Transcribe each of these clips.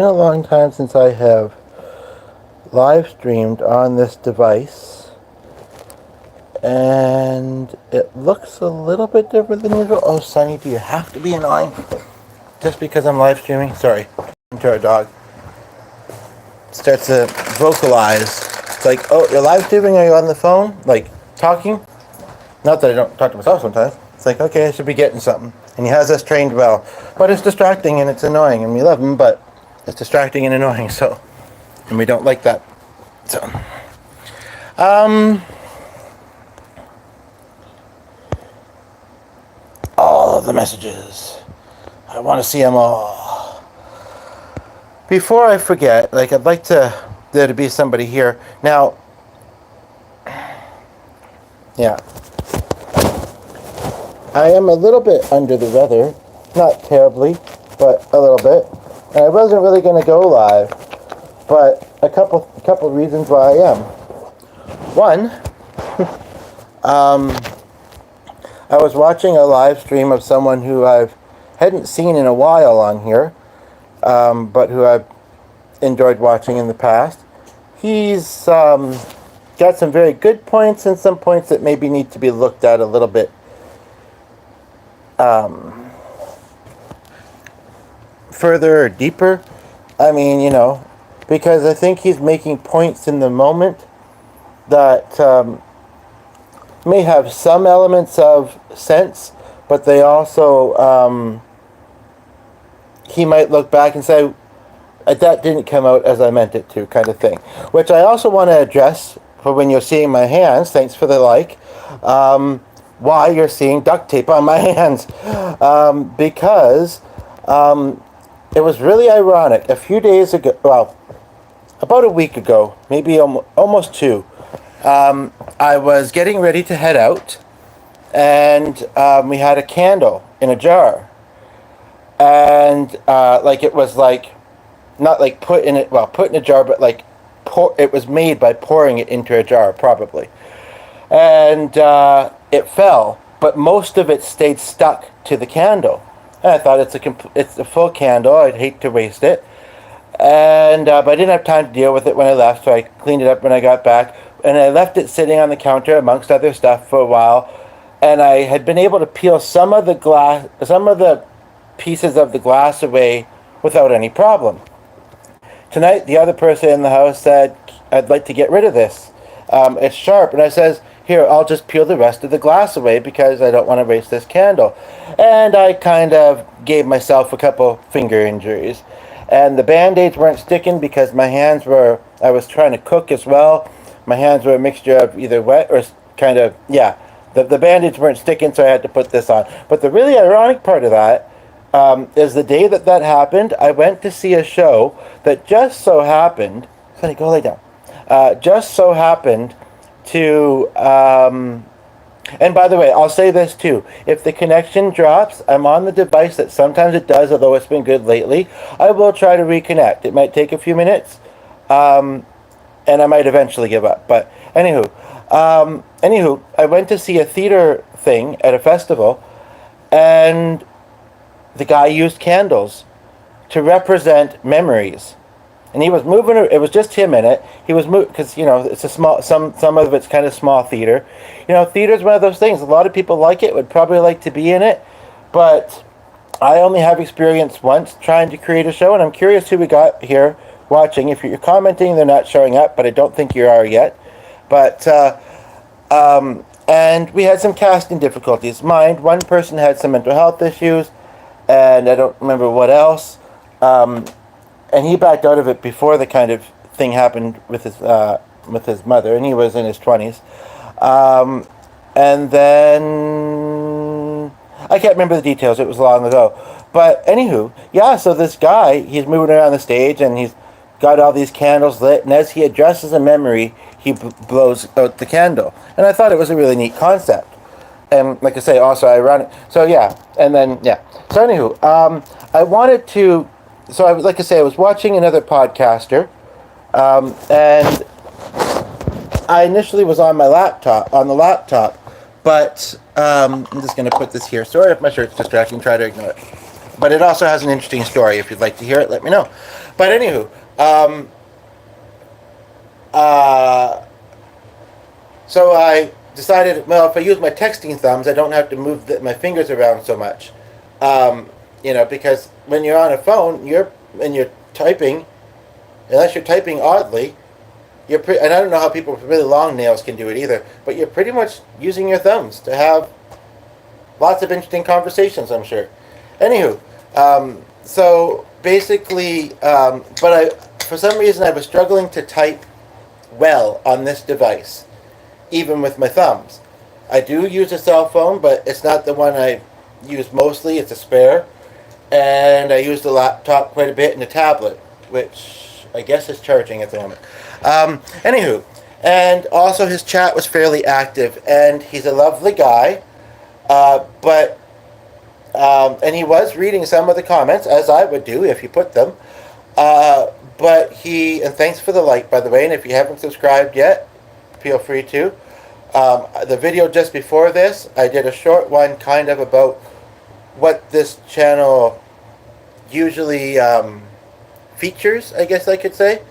been a long time since I have live streamed on this device, and it looks a little bit different than usual. Oh, Sonny, do you have to be annoying? Just because I'm live streaming? Sorry. To our dog. Starts to vocalize. It's like, oh, you're live streaming? Are you on the phone? Like, talking? Not that I don't talk to myself sometimes. It's like, okay, I should be getting something. And he has us trained well. But it's distracting and it's annoying, and we love him, but it's distracting and annoying, so. And we don't like that. So. All of the messages. I want to see them all. Before I forget, I'd like there to be somebody here. Now, yeah. I am a little bit under the weather. Not terribly, but a little bit. And I wasn't really going to go live, but a couple reasons why I am. One, I was watching a live stream of someone who I hadn't seen in a while on here, but who I've enjoyed watching in the past. He's got some very good points and some points that maybe need to be looked at a little bit further or deeper. I mean, because I think he's making points in the moment that may have some elements of sense, but they also, he might look back and say, that didn't come out as I meant it to, kind of thing. Which I also want to address for when you're seeing my hands, thanks for the like, why you're seeing duct tape on my hands. Because it was really ironic. A few days ago, well, about a week ago, maybe almost two, I was getting ready to head out, and we had a candle in a jar. And it was not put in a jar, but it was made by pouring it into a jar, probably. And it fell, but most of it stayed stuck to the candle. And I thought it's a full candle. I'd hate to waste it. And but I didn't have time to deal with it when I left, so I cleaned it up when I got back. And I left it sitting on the counter amongst other stuff for a while. And I had been able to peel some of the pieces of the glass away without any problem. Tonight, the other person in the house said, "I'd like to get rid of this. It's sharp." And I says, "Here, I'll just peel the rest of the glass away because I don't want to waste this candle." And I kind of gave myself a couple finger injuries. And the Band-Aids weren't sticking because I was trying to cook as well. My hands were a mixture of either wet or kind of, the Band-Aids weren't sticking, so I had to put this on. But the really ironic part of that is the day that happened, I went to see a show that just so happened, Sonny, go lay down, just so happened to, and by the way, I'll say this too, if the connection drops, I'm on the device that sometimes it does, although it's been good lately. I will try to reconnect. It might take a few minutes, and I might eventually give up. But anywho, I went to see a theater thing at a festival, and the guy used candles to represent memories. And he was moving, it was just him in it. He was moving, because, it's a small, some of it's kind of small theater. Theater's one of those things. A lot of people like it, would probably like to be in it. But I only have experience once trying to create a show, and I'm curious who we got here watching. If you're commenting, they're not showing up, but I don't think you are yet. But, and we had some casting difficulties. Mind, one person had some mental health issues, and I don't remember what else. And he backed out of it before the kind of thing happened with his mother, and he was in his 20s. And then I can't remember the details. It was long ago. But anywho, so this guy, he's moving around the stage, and he's got all these candles lit, and as he addresses a memory, he blows out the candle. And I thought it was a really neat concept. And like I say, also ironic. So and then So anywho, I wanted to. So I was watching another podcaster, and I initially was on the laptop, but I'm just going to put this here. Sorry if my shirt's distracting, try to ignore it. But it also has an interesting story. If you'd like to hear it, let me know. But anywho, uh, so I decided, well, if I use my texting thumbs, I don't have to move my fingers around so much. Because when you're on a phone, you're typing, unless you're typing oddly, and I don't know how people with really long nails can do it either, but you're pretty much using your thumbs to have lots of interesting conversations, I'm sure. Anywho, so basically, for some reason I was struggling to type well on this device, even with my thumbs. I do use a cell phone, but it's not the one I use mostly. It's a spare. And I use the laptop quite a bit and the tablet, which I guess is charging at the moment. Anywho, and also his chat was fairly active, and he's a lovely guy, and he was reading some of the comments, as I would do if you put them, and thanks for the like, by the way, and if you haven't subscribed yet, feel free to. The video just before this, I did a short one kind of about what this channel usually features, I guess I could say.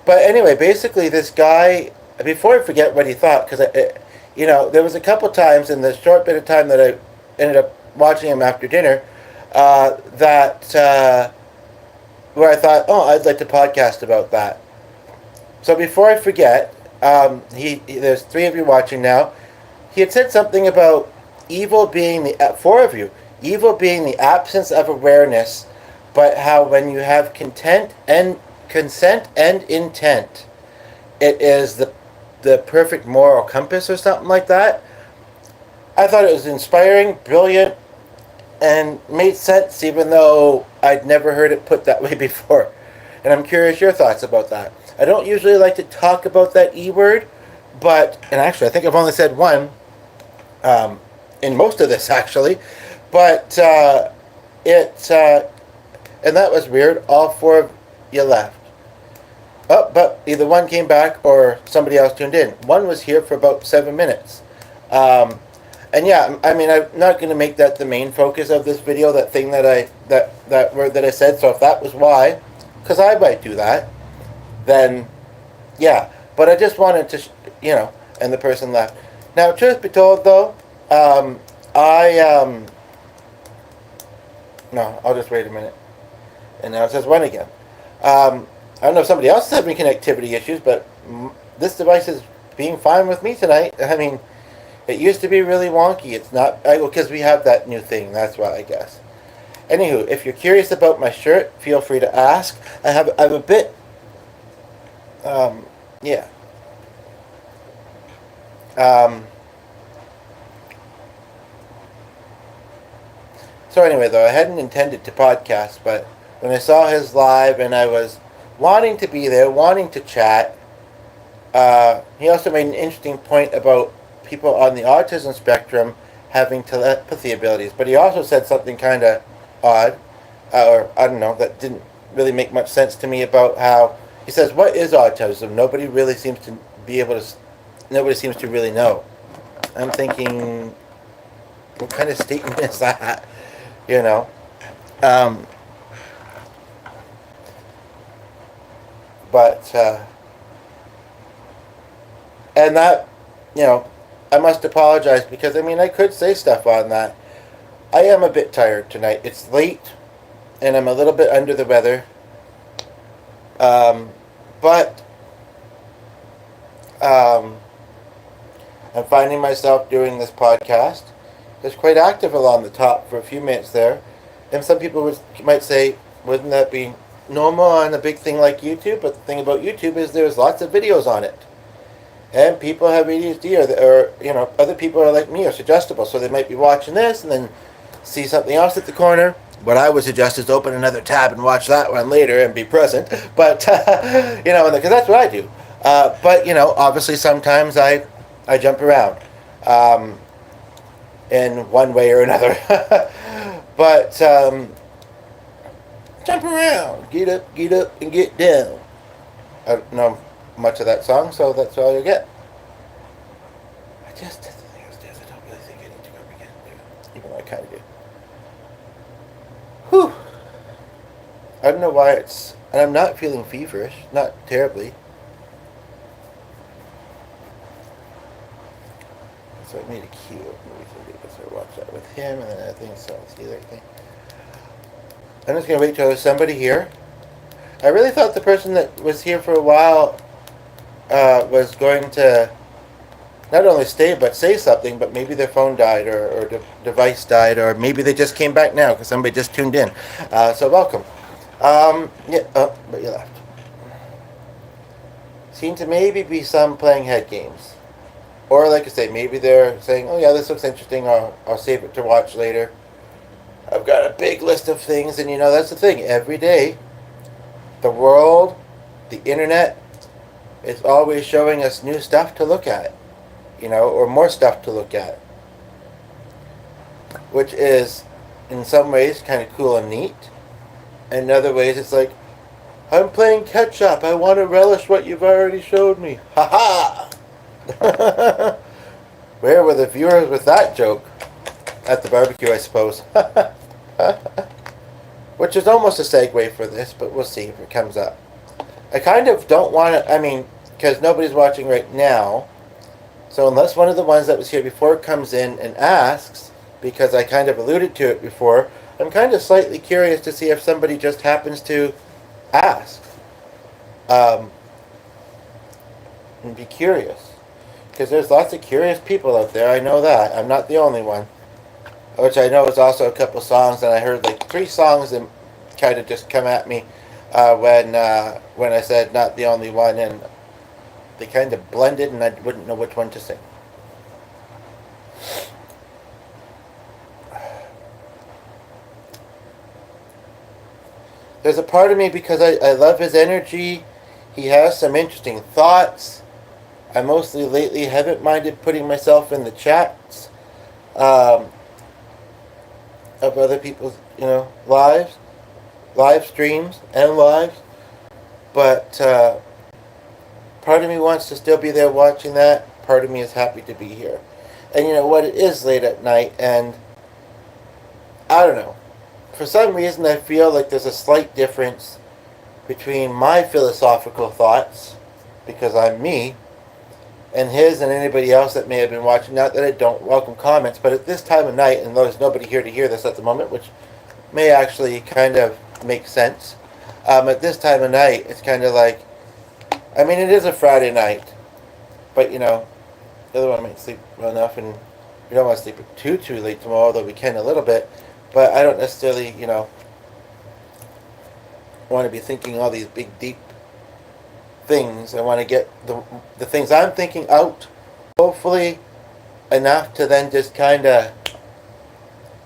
But anyway, basically this guy, before I forget what he thought, because there was a couple times in the short bit of time that I ended up watching him after dinner, where I thought, oh, I'd like to podcast about that. So before I forget, there's 3 of you watching now. He had said something about evil being 4 of you, evil being the absence of awareness, but how when you have consent and intent, it is the perfect moral compass or something like that. I thought it was inspiring, brilliant, and made sense, even though I'd never heard it put that way before. And I'm curious your thoughts about that. I don't usually like to talk about that E word, and actually I think I've only said one in most of this actually, but and that was weird. All 4 of you left. Oh, but either one came back or somebody else tuned in. One was here for about 7 minutes. And yeah, I mean, I'm not going to make that the main focus of this video, that thing that word that I said. So if that was why, because I might do that, then yeah. But I just wanted to, and the person left. Now, truth be told, though, no, I'll just wait a minute. And now it says one again. I don't know if somebody else is having connectivity issues, but this device is being fine with me tonight. I mean, it used to be really wonky. It's not, because we have that new thing. That's why, I guess. Anywho, if you're curious about my shirt, feel free to ask. I have a bit, yeah. So anyway, though, I hadn't intended to podcast, but when I saw his live and I was wanting to be there, wanting to chat, he also made an interesting point about people on the autism spectrum having telepathy abilities. But he also said something kind of odd, or I don't know, that didn't really make much sense to me about how, he says, what is autism? Nobody seems to really know. I'm thinking, what kind of statement is that? And that, I must apologize because, I could say stuff on that. I am a bit tired tonight. It's late, and I'm a little bit under the weather. But I'm finding myself doing this podcast. It's quite active along the top for a few minutes there. And some people might say, wouldn't that be normal on a big thing like YouTube? But the thing about YouTube is there's lots of videos on it. And people have ADHD, or other people are like me, are suggestible. So they might be watching this and then see something else at the corner. What I would suggest is open another tab and watch that one later and be present. But, because that's what I do. But, obviously sometimes I jump around in one way or another. But, jump around, get up, and get down. I don't know much of that song, so that's all you get. I just did the thing upstairs. I don't really think I need to go again, even though I kind of do. Whew. I don't know why it's... And I'm not feeling feverish. Not terribly. So I made a cue of movies I did. So I watched that with him, and then I think so. Let's see everything. I'm just going to wait till there's somebody here. I really thought the person that was here for a while was going to not only stay but say something, but maybe their phone died or device died, or maybe they just came back now because somebody just tuned in. So welcome. Yeah, oh, but you left. Seem to maybe be some playing head games. Or like I say, maybe they're saying, oh yeah, this looks interesting, I'll save it to watch later. I've got a big list of things, and that's the thing. Every day, the world, the internet, is always showing us new stuff to look at. Or more stuff to look at. Which is, in some ways, kind of cool and neat. And in other ways, it's like, I'm playing catch up. I want to relish what you've already showed me. Ha ha! Where were the viewers with that joke? At the barbecue, I suppose. Which is almost a segue for this, but we'll see if it comes up. I kind of don't want to, because nobody's watching right now, so unless one of the ones that was here before comes in and asks, because I kind of alluded to it before, I'm kind of slightly curious to see if somebody just happens to ask. And be curious. Because there's lots of curious people out there, I know that. I'm not the only one. Which I know is also a couple songs, and I heard like 3 songs that kind of just come at me when I said not the only one, and they kind of blended, and I wouldn't know which one to sing. There's a part of me, because I love his energy. He has some interesting thoughts. I mostly lately haven't minded putting myself in the chats of other people's, live streams and lives. But part of me wants to still be there watching that. Part of me is happy to be here. And you know what? It is late at night, and I don't know. For some reason, I feel like there's a slight difference between my philosophical thoughts, because I'm me, and his and anybody else that may have been watching. Not that I don't welcome comments, but at this time of night, and there's nobody here to hear this at the moment, which may actually kind of make sense. At this time of night, it's kind of like, it is a Friday night, but the other one might sleep well enough, and we don't want to sleep too late tomorrow, although we can a little bit. But I don't necessarily, want to be thinking all these big, deep things. I want to get the things I'm thinking out, hopefully enough to then just kind of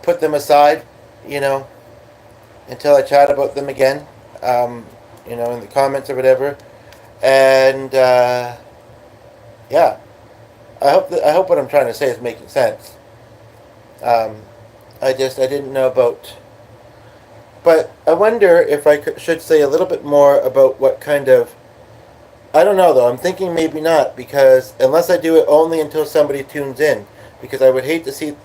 put them aside, until I chat about them again, in the comments or whatever. And, yeah. I hope what I'm trying to say is making sense. I didn't know about... But I wonder if I should say a little bit more about what kind of... I don't know, though. I'm thinking maybe not, because unless I do it only until somebody tunes in, because I would hate to see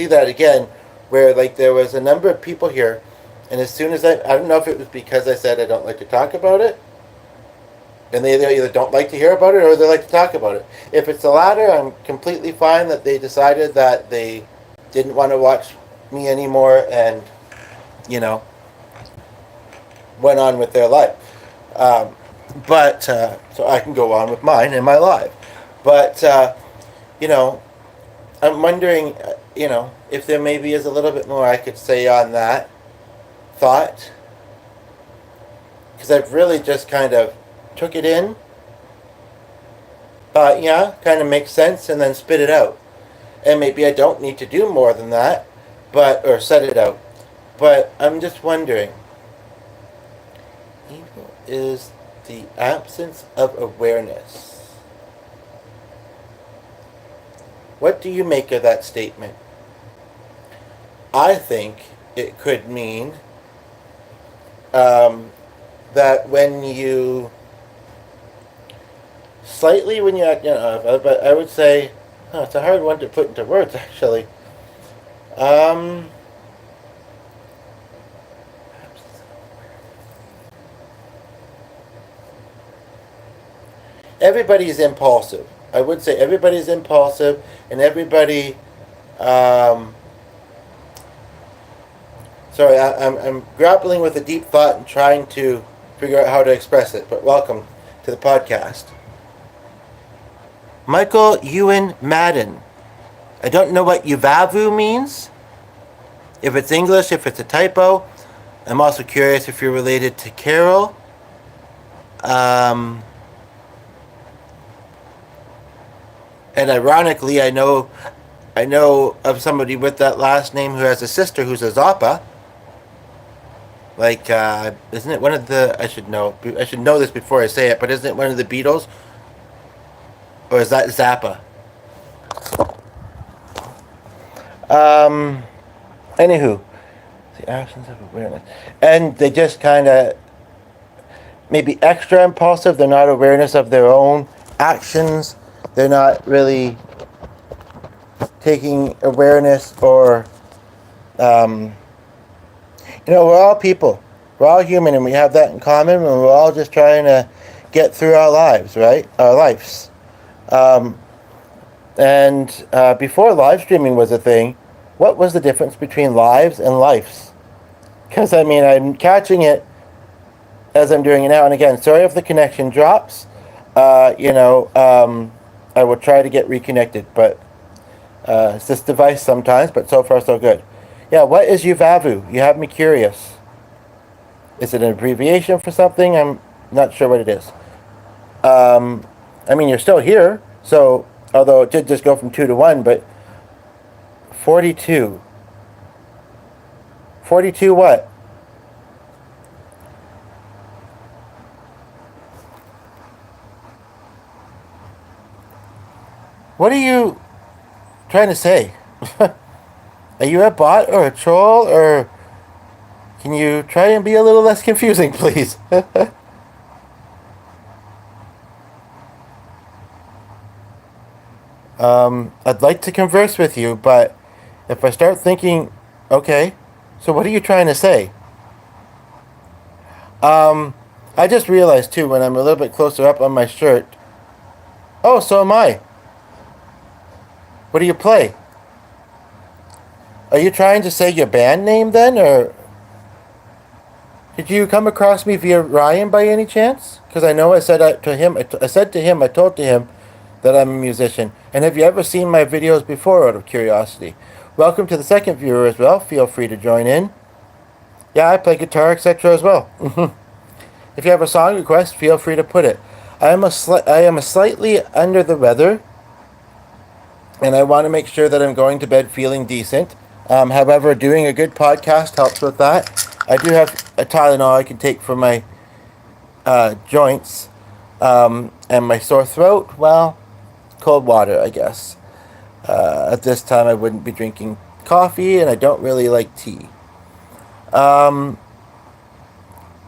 that again, where like there was a number of people here, and as soon as I don't know if it was because I said I don't like to talk about it, and they either don't like to hear about it or they like to talk about it. If it's the latter, I'm completely fine that they decided that they didn't want to watch me anymore and, went on with their life. But so I can go on with mine and my life. But, I'm wondering, if there maybe is a little bit more I could say on that thought. Because I've really just kind of took it in, thought, yeah, kind of makes sense, and then spit it out. And maybe I don't need to do more than that, or set it out. But I'm just wondering, evil is the absence of awareness. What do you make of that statement? I think it could mean that when you but I would say, it's a hard one to put into words, actually. everybody's impulsive. I would say everybody's impulsive, and everybody. Um, sorry, I'm grappling with a deep thought and trying to figure out how to express it. But welcome to the podcast. Michael Ewan Madden. I don't know what Yuvavu means. If it's English, if it's a typo. I'm also curious if you're related to Carol. And ironically, I know of somebody with that last name who has a sister who's a Zappa. Like, isn't it one of the? I should know this before I say it. But isn't it one of the Beatles? Or is that Zappa? Anywho, the absence of awareness, and they just kind of maybe extra impulsive. They're not awareness of their own actions. They're not really taking awareness, or we're all people. We're all human, and we have that in common. And we're all just trying to get through our lives, right? Our lives. Before live streaming was a thing, what was the difference between lives and lives? Because, I'm catching it as I'm doing it now. And again, sorry if the connection drops. I will try to get reconnected. But it's this device sometimes, but so far so good. Yeah, what is Yuvavu? You have me curious. Is it an abbreviation for something? I'm not sure what it is. You're still here. So, although it did just go from 2 to 1, but 42. 42 what? What are you trying to say? Are you a bot or a troll, or can you try and be a little less confusing, please? I'd like to converse with you, but if I start thinking, okay, so what are you trying to say? I just realized too, when I'm a little bit closer up on my shirt. Oh, so am I. What do you play? Are you trying to say your band name then, or did you come across me via Ryan by any chance? Because I know I said to him, I told to him that I'm a musician. And have you ever seen my videos before, out of curiosity? Welcome to the second viewer as well. Feel free to join in. Yeah, I play guitar, etc. as well. If you have a song request, feel free to put it. I am slightly under the weather, and I want to make sure that I'm going to bed feeling decent. However, doing a good podcast helps with that. I do have a Tylenol I can take for my joints, and my sore throat. Well, cold water, I guess. At this time, I wouldn't be drinking coffee, and I don't really like tea. But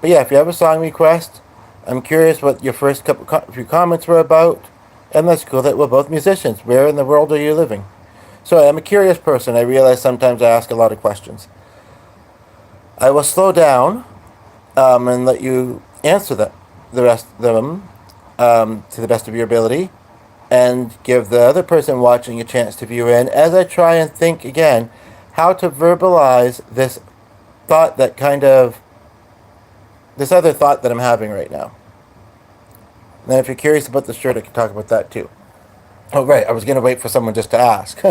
yeah, if you have a song request, I'm curious what your first few comments were about. And that's cool that we're both musicians. Where in the world are you living? So I'm a curious person. I realize sometimes I ask a lot of questions. I will slow down and let you answer the rest of them to the best of your ability, and give the other person watching a chance to view in as I try and think again how to verbalize this thought this other thought that I'm having right now. And if you're curious about the shirt, I can talk about that too. Oh, right. I was going to wait for someone just to ask.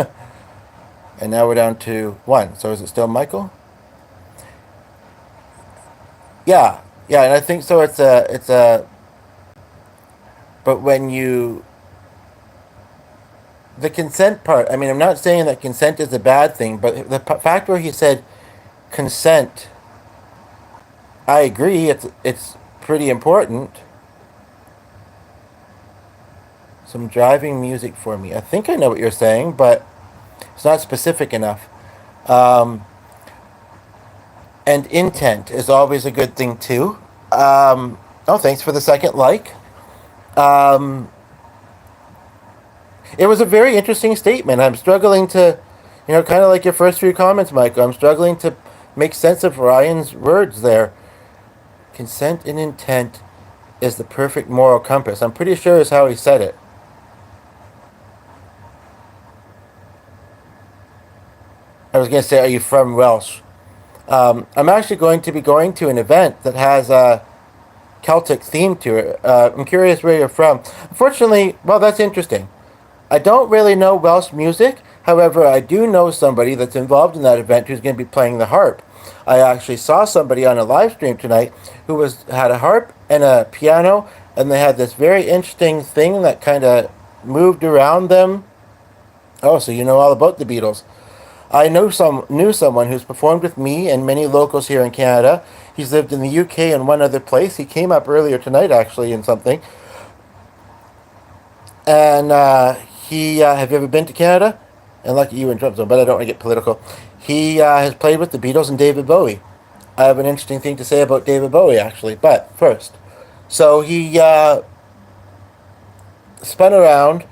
And now we're down to 1. So is it still Michael? Yeah. Yeah, and I think so. But when the consent part, I'm not saying that consent is a bad thing, but the fact where he said consent, I agree, it's pretty important. Some driving music for me. I think I know what you're saying, but it's not specific enough. And intent is always a good thing too. Thanks for the second like. It was a very interesting statement. I'm struggling to, kind of like your first few comments, Michael. I'm struggling to make sense of Ryan's words there. Consent and intent is the perfect moral compass. I'm pretty sure is how he said it. I was going to say, are you from Welsh? I'm actually going to be going to an event that has a Celtic theme to it. I'm curious where you're from. Unfortunately, well, that's interesting. I don't really know Welsh music. However, I do know somebody that's involved in that event who's going to be playing the harp. I actually saw somebody on a live stream tonight who had a harp and a piano, and they had this very interesting thing that kind of moved around them. Oh, so you know all about the Beatles. I knew someone who's performed with me and many locals here in Canada. He's lived in the UK and one other place. He came up earlier tonight, actually, in something. And he have you ever been to Canada? And lucky you in Trump Zone, but I don't want to get political. He has played with the Beatles and David Bowie. I have an interesting thing to say about David Bowie, actually. But first, so he spun around.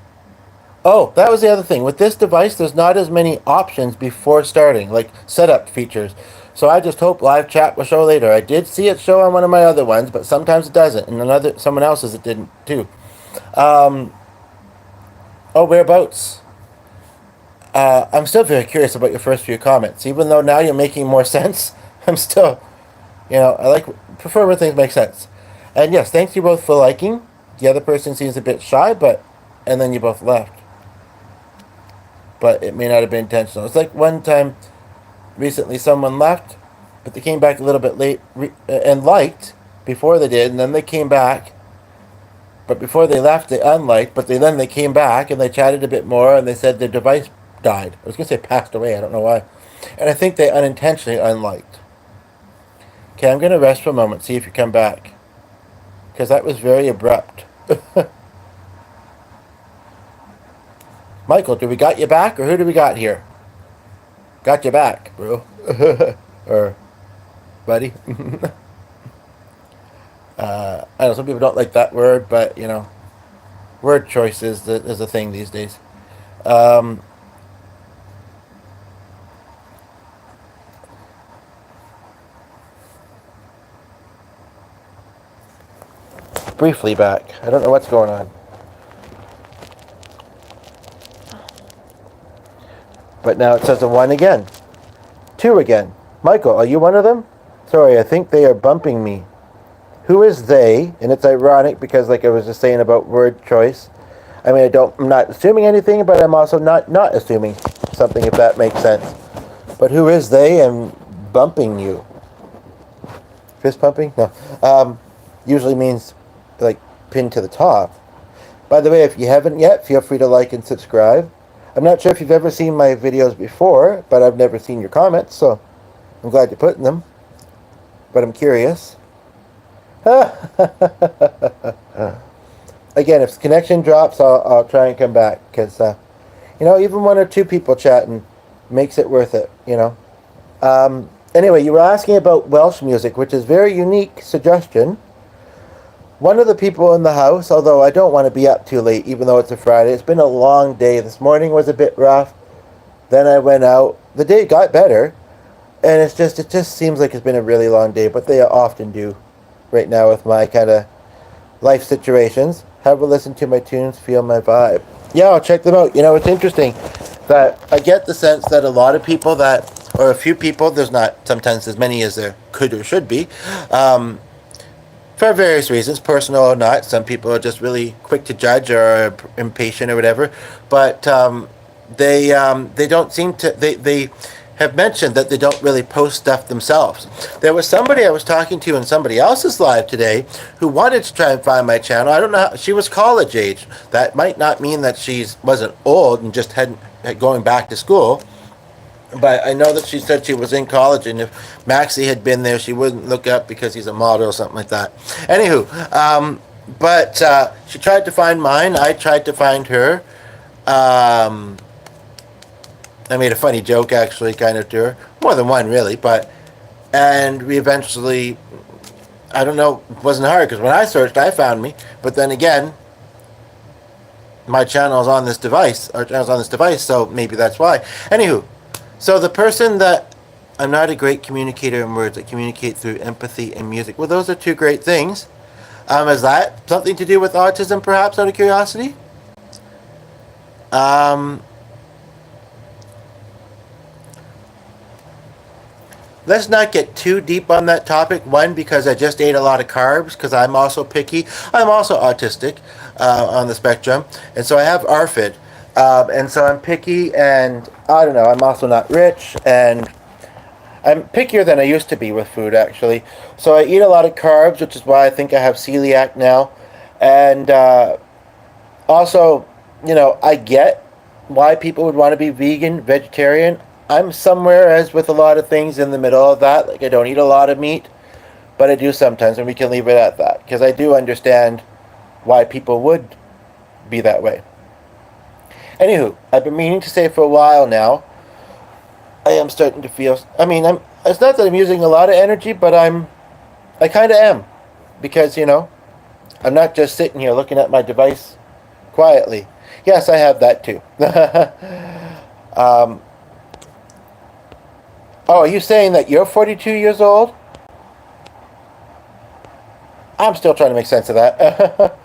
Oh, that was the other thing. With this device, there's not as many options before starting, like setup features. So I just hope live chat will show later. I did see it show on one of my other ones, but sometimes it doesn't, and someone else's it didn't too. Um, oh, whereabouts? I'm still very curious about your first few comments. Even though now you're making more sense, I'm still, I prefer when things make sense. And yes, thanks you both for liking. The other person seems a bit shy, and then you both left. But it may not have been intentional. It's like one time recently someone left, but they came back a little bit late and liked before they did, and then they came back. But before they left, they unliked, but then they came back and they chatted a bit more, and they said their device died. I was going to say passed away, I don't know why. And I think they unintentionally unliked. Okay, I'm going to rest for a moment, see if you come back. Because that was very abrupt. Michael, do we got you back, or who do we got here? Got you back, bro. Or buddy. I know some people don't like that word, but, word choice is a thing these days. Briefly back. I don't know what's going on. But now it says a 1 again. 2 again. Michael, are you one of them? Sorry, I think they are bumping me. Who is they? And it's ironic because, like I was just saying about word choice. I mean, I'm not assuming anything, but I'm also not assuming something, if that makes sense. But who is they and bumping you? Fist pumping? No. Usually means, like, pinned to the top. By the way, if you haven't yet, feel free to like and subscribe. I'm not sure if you've ever seen my videos before, but I've never seen your comments, so I'm glad you're putting them. But I'm curious. Again, if the connection drops, I'll try and come back, because, even 1 or 2 people chatting makes it worth it, Anyway, you were asking about Welsh music, which is a very unique suggestion. One of the people in the house, although I don't want to be up too late, even though it's a Friday. It's been a long day. This morning was a bit rough. Then I went out. The day got better. And it just seems like it's been a really long day. But they often do right now with my kind of life situations. Have a listen to my tunes, feel my vibe. Yeah, I'll check them out. It's interesting that I get the sense that a lot of people or a few people, there's not sometimes as many as there could or should be, for various reasons, personal or not. Some people are just really quick to judge or impatient or whatever. But they don't seem to. They have mentioned that they don't really post stuff themselves. There was somebody I was talking to in somebody else's live today who wanted to try and find my channel. I don't know. She was college age. That might not mean that she wasn't old and just hadn't going back to school. But I know that she said she was in college, and if Maxie had been there, she wouldn't look up because he's a model or something like that. Anywho, but she tried to find mine. I tried to find her. I made a funny joke, actually, kind of to her. More than one, really. And we eventually, I don't know, it wasn't hard, because when I searched, I found me. But then again, my channel's on this device. Our channel's on this device, so maybe that's why. Anywho. So the person that, I'm not a great communicator in words, I communicate through empathy and music. Well, those are 2 great things. Is that something to do with autism, perhaps, out of curiosity? Um, let's not get too deep on that topic. One, because I just ate a lot of carbs, because I'm also picky. I'm also autistic on the spectrum. And so I have ARFID. And so I'm picky, and I don't know, I'm also not rich, and I'm pickier than I used to be with food, actually. So I eat a lot of carbs, which is why I think I have celiac now. And also, I get why people would want to be vegan, vegetarian. I'm somewhere as with a lot of things in the middle of that. Like, I don't eat a lot of meat, but I do sometimes, and we can leave it at that. Because I do understand why people would be that way. Anywho, I've been meaning to say for a while now, I am starting to feel. I mean, it's not that I'm using a lot of energy, but I kind of am, because I'm not just sitting here looking at my device quietly. Yes, I have that too. um, oh, are you saying that you're 42 years old? I'm still trying to make sense of that.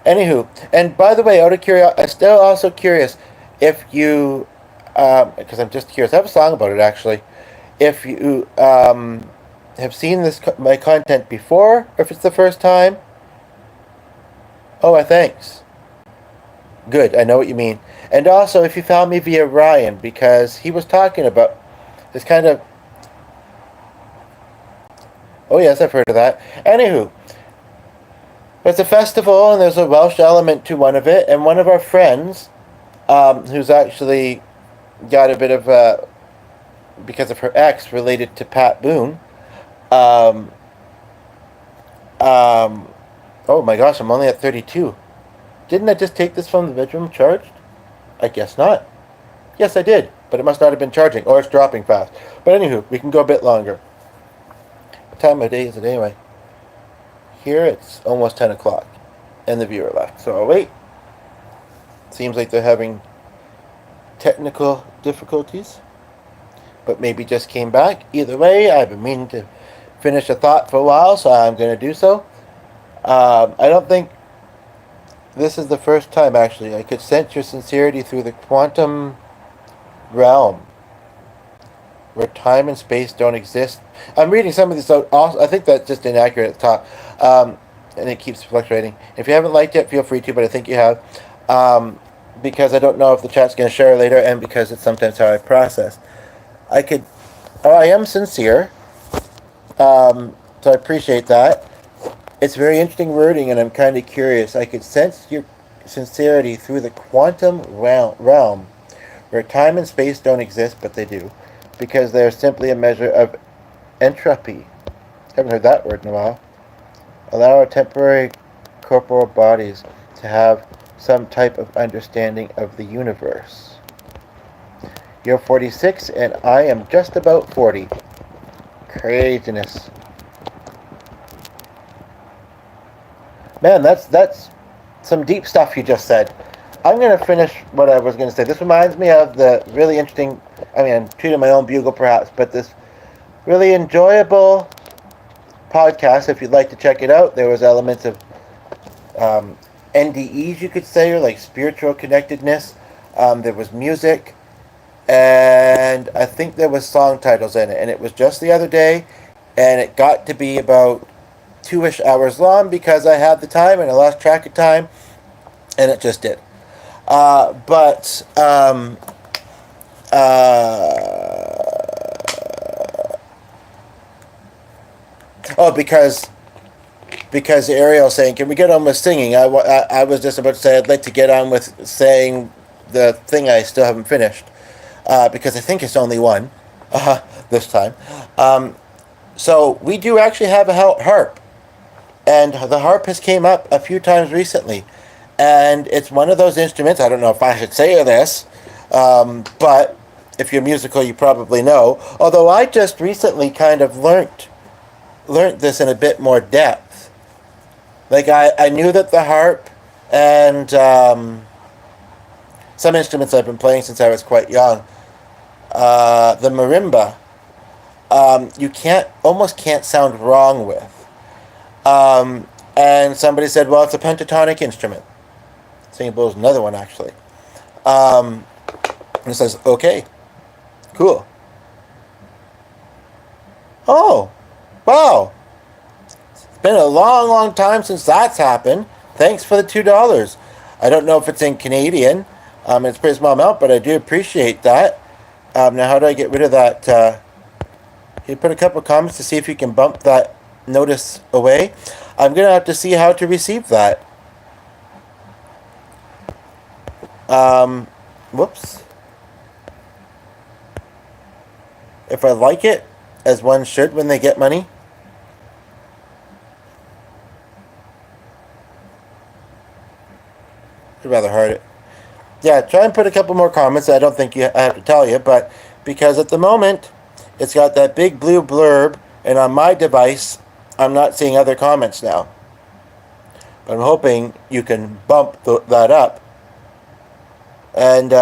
Anywho, and by the way, out of curiosity, I'm still also curious if you, because I'm just curious. I have a song about it actually. If you have seen my content before, or if it's the first time. Oh, thanks. Good, I know what you mean. And also, if you found me via Ryan, because he was talking about this kind of. Oh yes, I've heard of that. Anywho, it's a festival, and there's a Welsh element to one of it. And one of our friends, who's actually got a bit of because of her ex related to Pat Boone. Um, um, oh my gosh, I'm only at 32. Didn't I just take this from the bedroom charged? I guess not. Yes, I did, but it must not have been charging, or it's dropping fast. But anywho, we can go a bit longer. What time of day is it anyway? Here it's almost 10 o'clock, and the viewer left. So I'll wait. Seems like they're having technical difficulties, but maybe just came back. Either way, I've been meaning to finish a thought for a while, so I'm going to do so. I don't think this is the first time, actually. I could sense your sincerity through the quantum realm, where time and space don't exist. I'm reading some of this out. Also, I think that's just inaccurate at the top, and it keeps fluctuating. If you haven't liked it, feel free to, but I think you have, because I don't know if the chat's going to share later, and because it's sometimes how I process. I am sincere, so I appreciate that. It's very interesting wording, and I'm kind of curious. I could sense your sincerity through the quantum realm, where time and space don't exist, but they do, because they're simply a measure of entropy. Haven't heard that word in a while. Allow our temporary corporal bodies to have some type of understanding of the universe. You're 46, and I am just about 40. Craziness. Man, that's some deep stuff you just said. I'm going to finish what I was going to say. This reminds me of the really interesting, I'm treating my own bugle perhaps, but this really enjoyable podcast, if you'd like to check it out. There was elements of NDEs, you could say, or like spiritual connectedness. There was music, and I think there was song titles in it, and it was just the other day, and it got to be about 2-ish hours long because I had the time and I lost track of time, and it just did. But because Ariel saying, "Can we get on with singing?" I was just about to say I'd like to get on with saying the thing I still haven't finished, because I think it's only one this time. So we do actually have a harp. And the harp has came up a few times recently. And it's one of those instruments, I don't know if I should say this, but if you're musical, you probably know. Although I just recently kind of learnt this in a bit more depth. Like, I knew that the harp and some instruments I've been playing since I was quite young, the marimba, you almost can't sound wrong with. And somebody said, well, it's a pentatonic instrument. Singing bowl is another one, actually. And it says, okay, cool. Oh, wow. It's been a long, long time since that's happened. Thanks for the $2. I don't know if it's in Canadian. It's a pretty small amount, but I do appreciate that. Now, how do I get rid of that? You put a couple comments to see if you can bump that notice away. I'm going to have to see how to receive that. Whoops. If I like it, as one should when they get money. It's rather hard. Yeah, try and put a couple more comments. I don't think I have to tell you, but because at the moment it's got that big blue blurb, and on my device I'm not seeing other comments now. But I'm hoping you can bump that up. And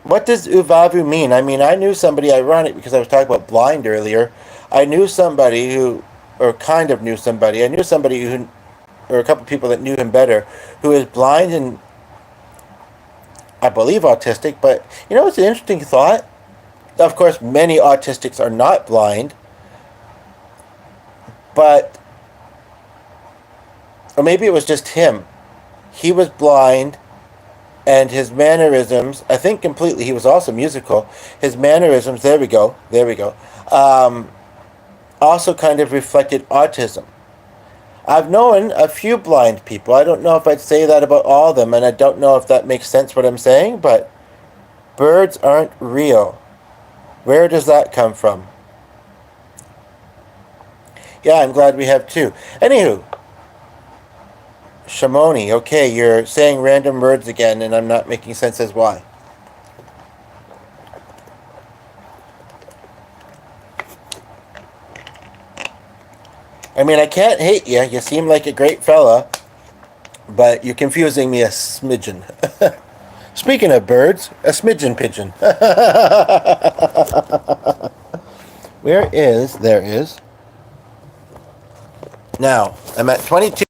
what does uvavu mean? I mean, I knew somebody, ironic because I was talking about blind earlier. I knew somebody who, or kind of knew somebody. I knew somebody who, or a couple people that knew him better, who is blind and I believe autistic. But you know, it's an interesting thought. Of course, many autistics are not blind, but or maybe it was just him. He was blind, and his mannerisms, I think completely, he was also musical. His mannerisms, there we go, also kind of reflected autism. I've known a few blind people. I don't know if I'd say that about all of them, and I don't know if that makes sense what I'm saying, but birds aren't real. Where does that come from? Yeah, I'm glad we have two. Anywho, Shamoni, okay, you're saying random words again, and I'm not making sense as why. I mean, I can't hate you. You seem like a great fella, but you're confusing me a smidgen. Speaking of birds, a smidgen pigeon. Where is? There is. Now, I'm at 22.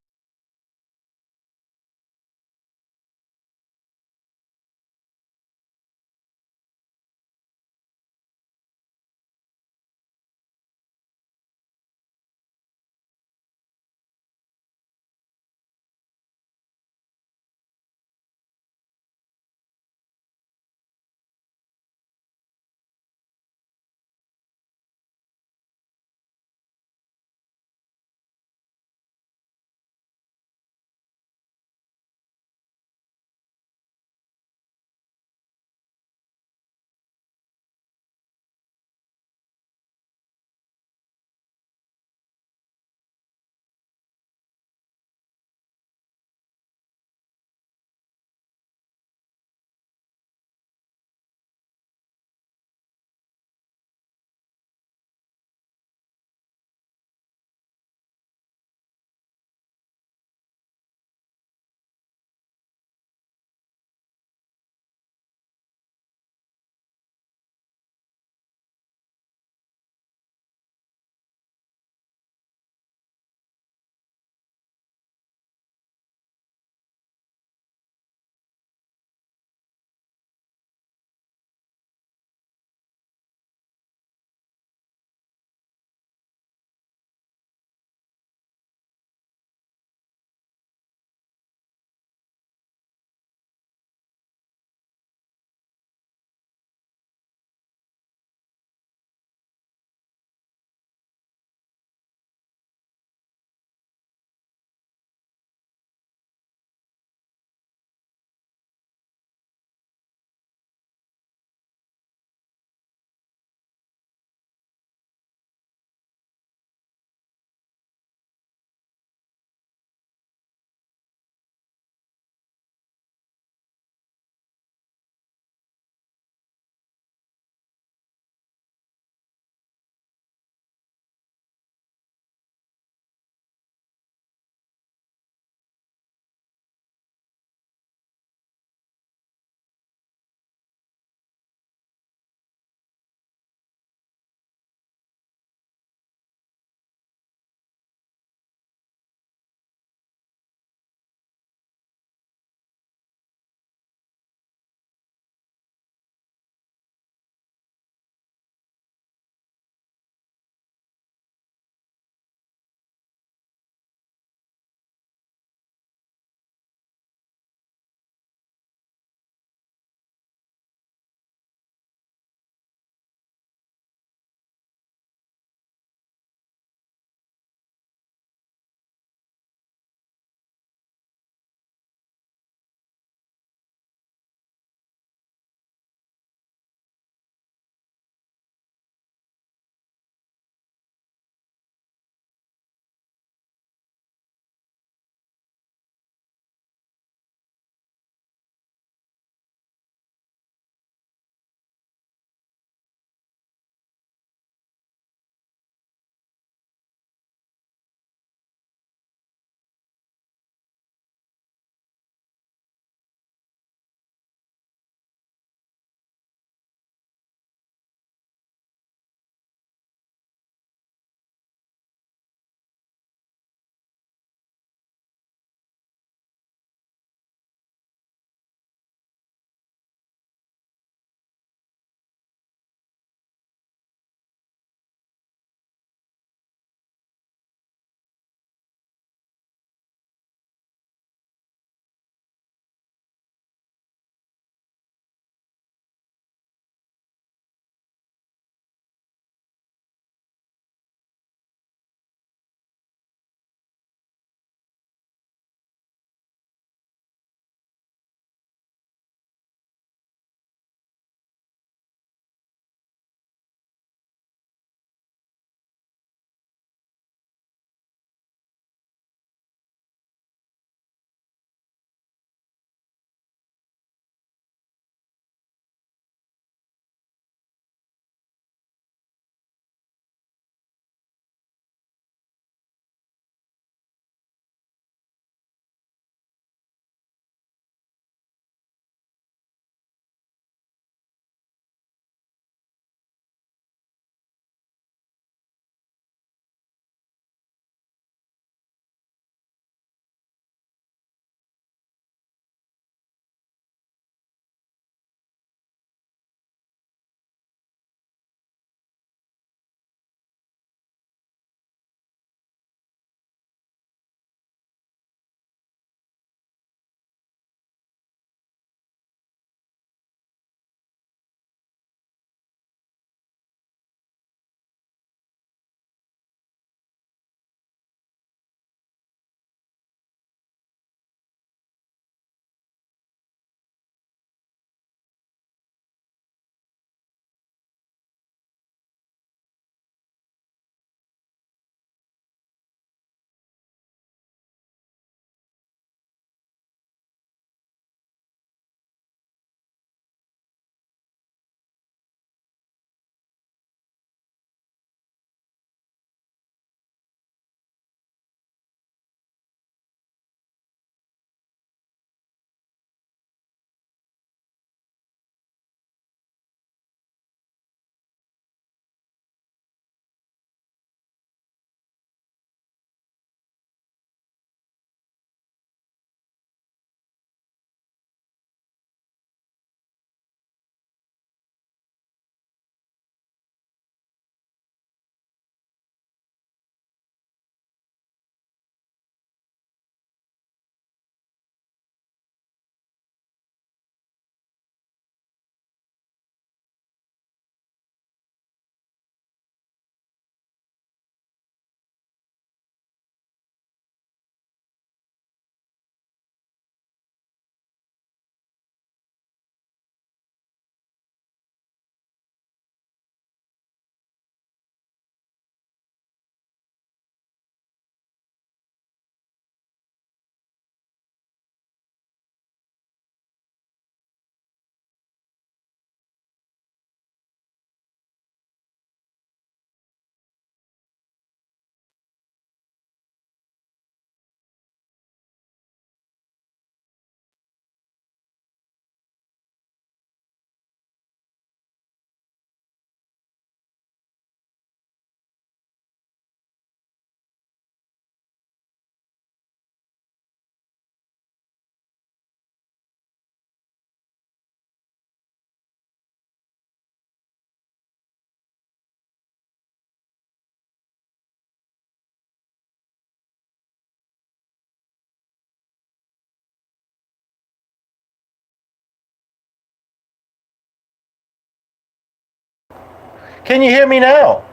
Can you hear me now?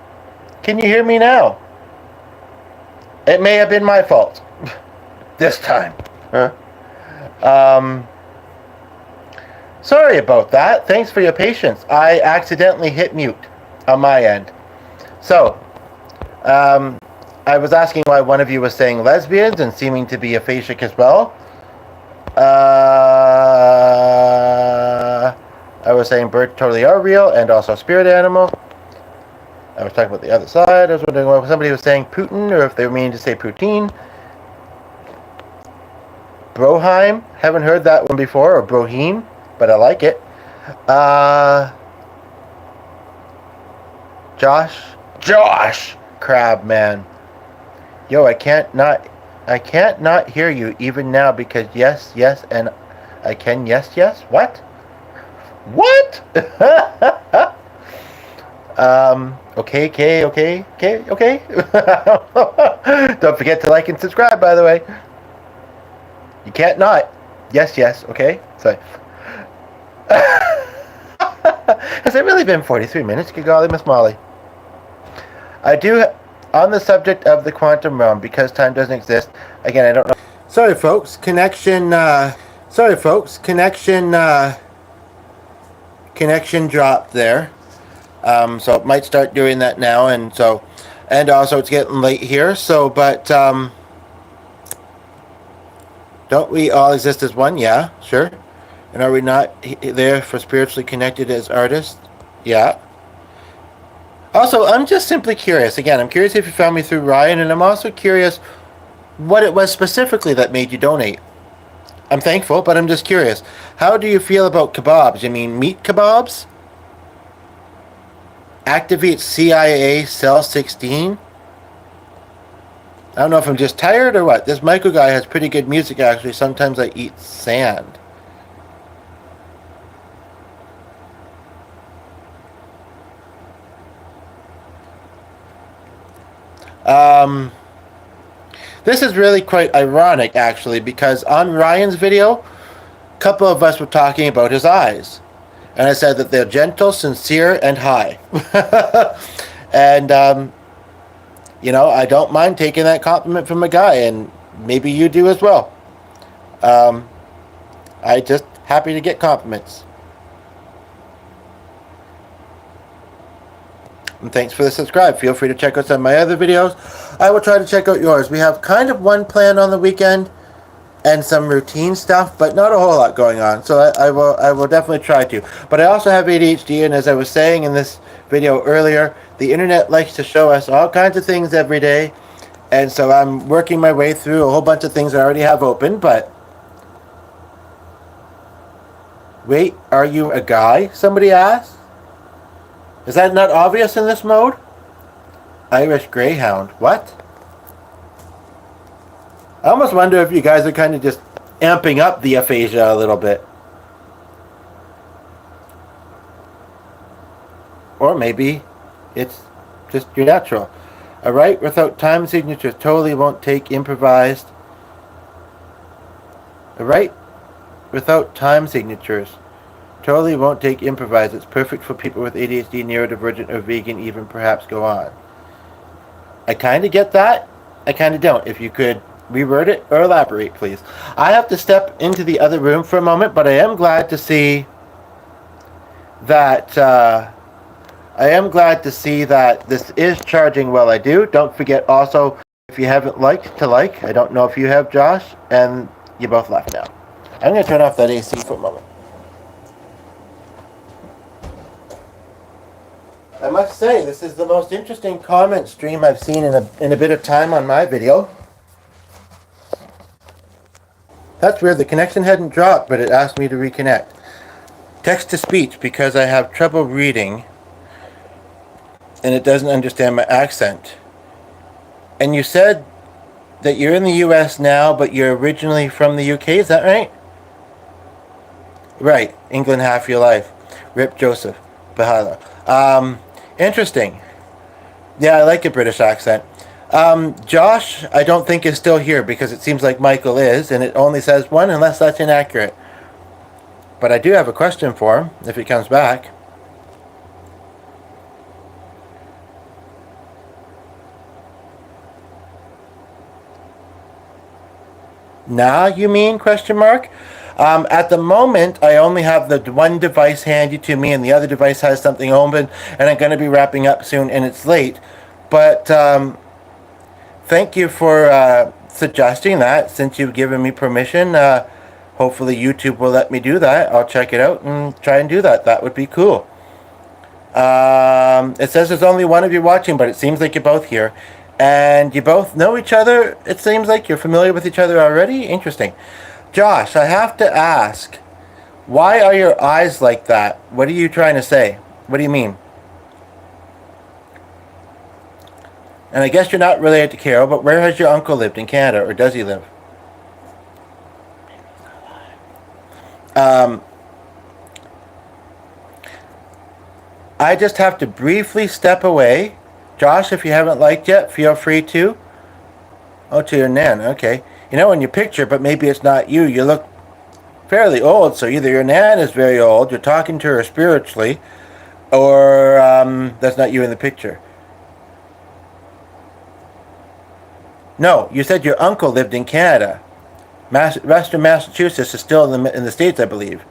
Can you hear me now? It may have been my fault. This time. Huh? Sorry about that. Thanks for your patience. I accidentally hit mute on my end. So, I was asking why one of you was saying lesbians and seeming to be aphasic as well. I was saying birds totally are real and also spirit animal. I was talking about the other side. I was wondering why somebody was saying Putin or if they were meaning to say Poutine. Broheim. Haven't heard that one before, or Brohim, but I like it. Josh, Crab Man. Yo, I can't not hear you even now because yes, and I can yes. What? What? Okay. Don't forget to like and subscribe, by the way. You can't not. Yes, okay? So, has it really been 43 minutes? Good golly, Miss Molly. I do, on the subject of the quantum realm, because time doesn't exist, again, I don't know. Sorry, folks, connection dropped there. So it might start doing that now, and also it's getting late here, so, but, don't we all exist as one? Yeah, sure. And are we not there for spiritually connected as artists? Yeah. Also, I'm just simply curious. Again, I'm curious if you found me through Ryan, and I'm also curious what it was specifically that made you donate. I'm thankful, but I'm just curious. How do you feel about kebabs? You mean meat kebabs? Activate CIA Cell 16? I don't know if I'm just tired or what. This Michael guy has pretty good music, actually. Sometimes I eat sand. This is really quite ironic, actually, because on Ryan's video, a couple of us were talking about his eyes. And I said that they're gentle, sincere, and high. And, I don't mind taking that compliment from a guy, and maybe you do as well. I just happy to get compliments. And thanks for the subscribe. Feel free to check out some of my other videos. I will try to check out yours. We have kind of one plan on the weekend and some routine stuff, but not a whole lot going on. So I will definitely try to. But I also have ADHD, and as I was saying in this video earlier, the internet likes to show us all kinds of things every day. And so I'm working my way through a whole bunch of things I already have open, but... Wait, are you a guy? Somebody asked. Is that not obvious in this mode? Irish Greyhound. What? I almost wonder if you guys are kind of just amping up the aphasia a little bit. Or maybe it's just your natural. A right without time signatures totally won't take improvised. A right without time signatures totally won't take improvised. It's perfect for people with ADHD, neurodivergent, or vegan, even perhaps go on. I kind of get that. I kind of don't. If you could reword it or elaborate, please. I have to step into the other room for a moment, but I am glad to see that this is charging well. I do. Don't forget also, if you haven't liked, to like. I don't know if you have, Josh, and you both left now. I'm going to turn off that AC for a moment. I must say, this is the most interesting comment stream I've seen in a bit of time on my video. That's weird. The connection hadn't dropped, but it asked me to reconnect. Text to speech, because I have trouble reading and it doesn't understand my accent. And you said that you're in the US now, but you're originally from the UK, is that right? Right. England half your life. Rip Joseph. Bahala. Interesting. Yeah, I like a British accent. Josh, I don't think is still here because it seems like Michael is, and it only says one unless that's inaccurate. But I do have a question for him if he comes back. Now, you mean? Question mark. At the moment, I only have the one device handy to me, and the other device has something open, and I'm going to be wrapping up soon, and it's late. But thank you for suggesting that. Since you've given me permission, hopefully YouTube will let me do that. I'll check it out and try and do that. That would be cool. It says there's only one of you watching, but it seems like you're both here. And you both know each other. It seems like you're familiar with each other already. Interesting. Josh, I have to ask, why are your eyes like that? What are you trying to say? What do you mean? And I guess you're not related to Carol, but where has your uncle lived? In Canada, or does he live? I just have to briefly step away. Josh, if you haven't liked yet, feel free to. Oh, to your nan. Okay. You know, in your picture, but maybe it's not you. You look fairly old, so either your nan is very old, you're talking to her spiritually, or that's not you in the picture. No, you said your uncle lived in Canada. Western Massachusetts is still in the States, I believe.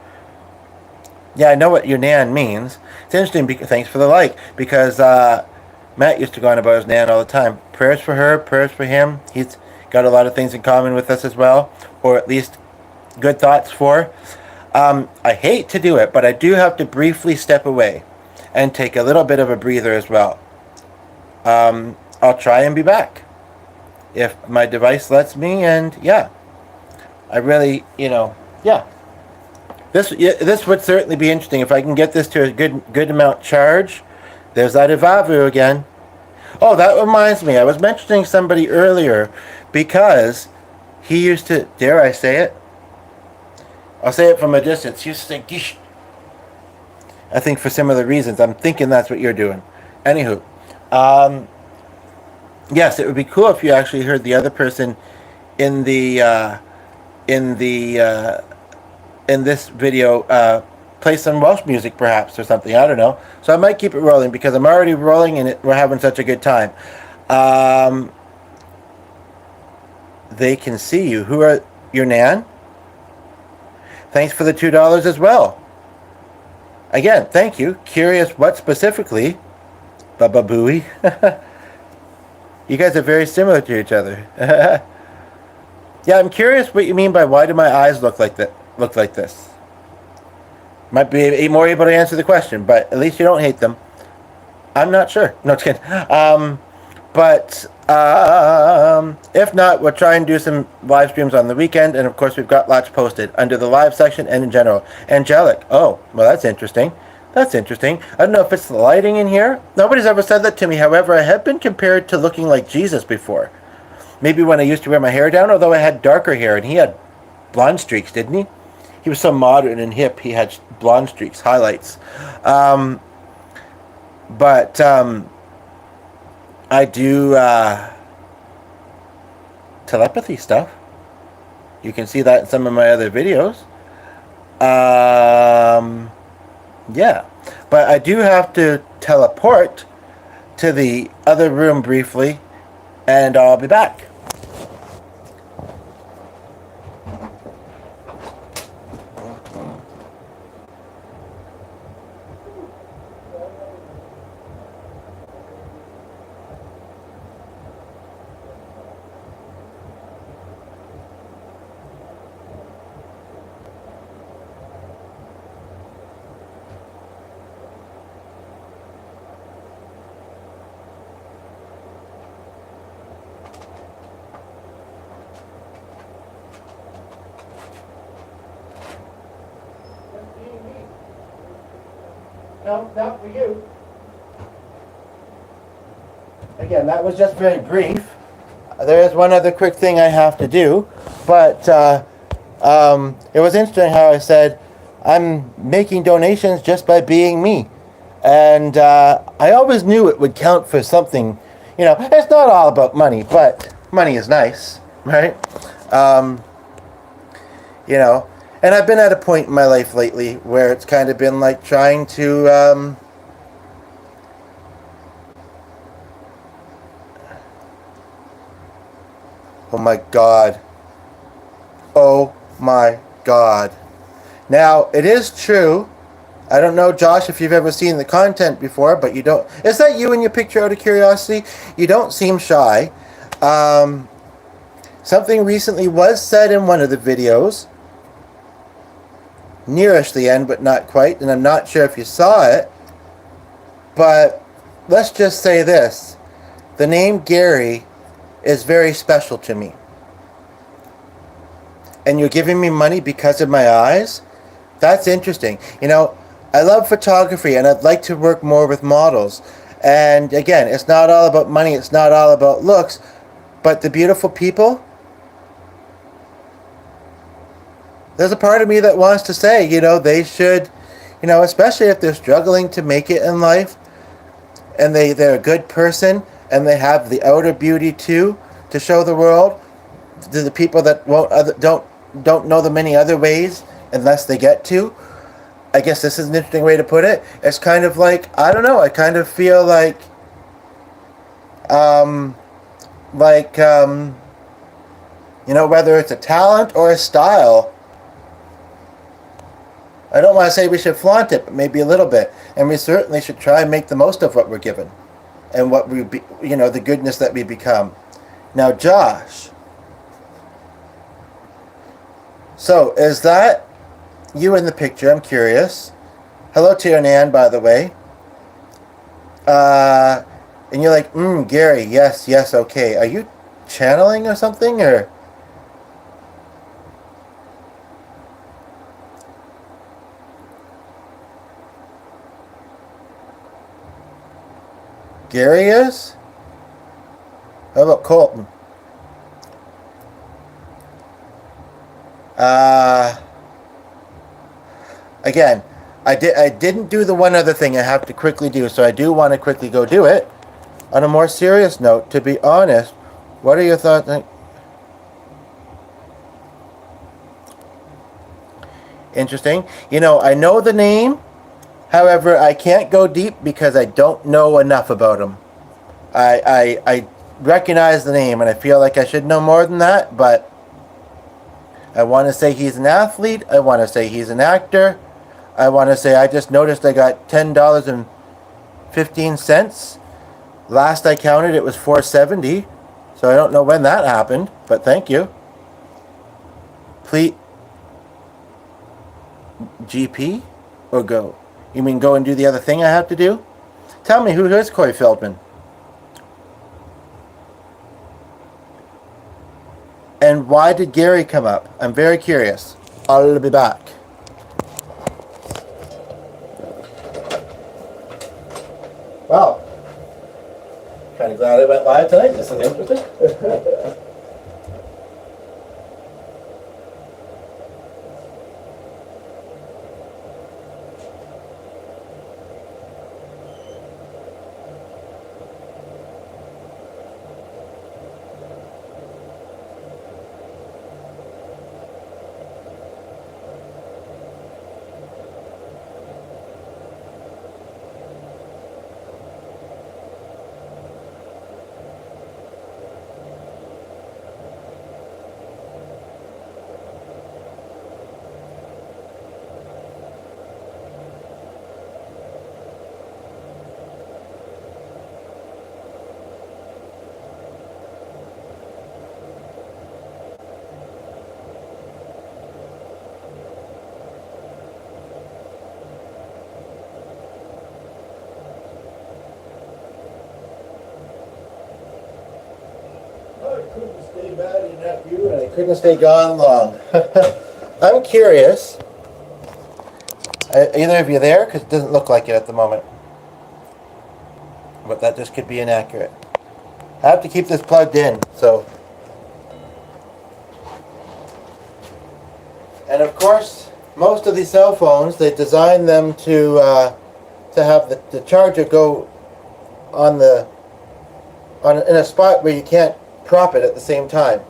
Yeah, I know what your nan means. It's interesting, thanks for the like, because Matt used to go on about his nan all the time. Prayers for her, prayers for him. He's got a lot of things in common with us as well, or at least good thoughts for. I hate to do it, but I do have to briefly step away and take a little bit of a breather as well. I'll try and be back if my device lets me, and yeah, I really, yeah. This would certainly be interesting if I can get this to a good amount charge. There's that Ivavu again. Oh, that reminds me. I was mentioning somebody earlier because he used to, dare I say it? I'll say it from a distance. He used to say, Gish. I think for similar reasons. I'm thinking that's what you're doing. Anywho, yes, it would be cool if you actually heard the other person in the in this video play some Welsh music perhaps or something. I don't know. So I might keep it rolling because I'm already rolling and we're having such a good time. They can see you. Who are your nan? Thanks for the $2 as well. Again, thank you. Curious what specifically? Baba Booey. You guys are very similar to each other. Yeah, I'm curious what you mean by why do my eyes look like that? Look like this. Might be more able to answer the question, but at least you don't hate them. I'm not sure. No, just kidding. But if not, we'll try and do some live streams on the weekend, and of course we've got lots posted under the live section and in general. Angelic. Oh, well, that's interesting. That's interesting. I don't know if it's the lighting in here. Nobody's ever said that to me. However, I have been compared to looking like Jesus before. Maybe when I used to wear my hair down, although I had darker hair, and he had blonde streaks, didn't he? He was so modern and hip, he had blonde streaks, highlights. But I do telepathy stuff. You can see that in some of my other videos. Yeah. But I do have to teleport to the other room briefly, and I'll be back. No, not for you. Again, that was just very brief. There is one other quick thing I have to do, but it was interesting how I said I'm making donations just by being me, and I always knew it would count for something. It's not all about money, but money is nice, right? And I've been at a point in my life lately where it's kind of been like trying to oh my God. Oh my God. Now, it is true. I don't know, Josh, if you've ever seen the content before, but you don't. Is that you in your picture out of curiosity? You don't seem shy. Something recently was said in one of the videos, nearish the end, but not quite, and I'm not sure if you saw it, but let's just say this. The name Gary is very special to me. And you're giving me money because of my eyes? That's interesting. You know, I love photography and I'd like to work more with models. And again, it's not all about money, it's not all about looks, but the beautiful people, there's a part of me that wants to say, you know, they should, you know, especially if they're struggling to make it in life and they're a good person and they have the outer beauty too to show the world, to the people that don't know the many other ways unless they get to. I guess this is an interesting way to put it. It's kind of like, I don't know, I kind of feel like you know, whether it's a talent or a style, I don't want to say we should flaunt it, but maybe a little bit. And we certainly should try and make the most of what we're given and what we be, you know, the goodness that we become. Now, Josh, so is that you in the picture? I'm curious. Hello to your Nan, by the way. And you're like, Gary, yes, okay. Are you channeling or something, or? Gary is? How about Colton? Again, I didn't do the one other thing I have to quickly do, so I do want to quickly go do it. On a more serious note, to be honest, what are your thoughts? Interesting. You know, I know the name. However, I can't go deep because I don't know enough about him. I recognize the name and I feel like I should know more than that, but I want to say he's an athlete. I want to say he's an actor. I want to say I just noticed I got $10.15. Last I counted, it was $4.70. So I don't know when that happened, but thank you. Please, GP or go? You mean go and do the other thing I have to do? Tell me, who is Corey Feldman? And why did Gary come up? I'm very curious. I'll be back. Wow. Kind of glad I went live tonight. This is interesting. Couldn't stay bad enough you, and I couldn't stay gone long. I'm curious. Either of you there? Because it doesn't look like it at the moment. But that just could be inaccurate. I have to keep this plugged in, so. And of course, most of these cell phones, they design them to have the charger go in a spot where you can't prop it at the same time.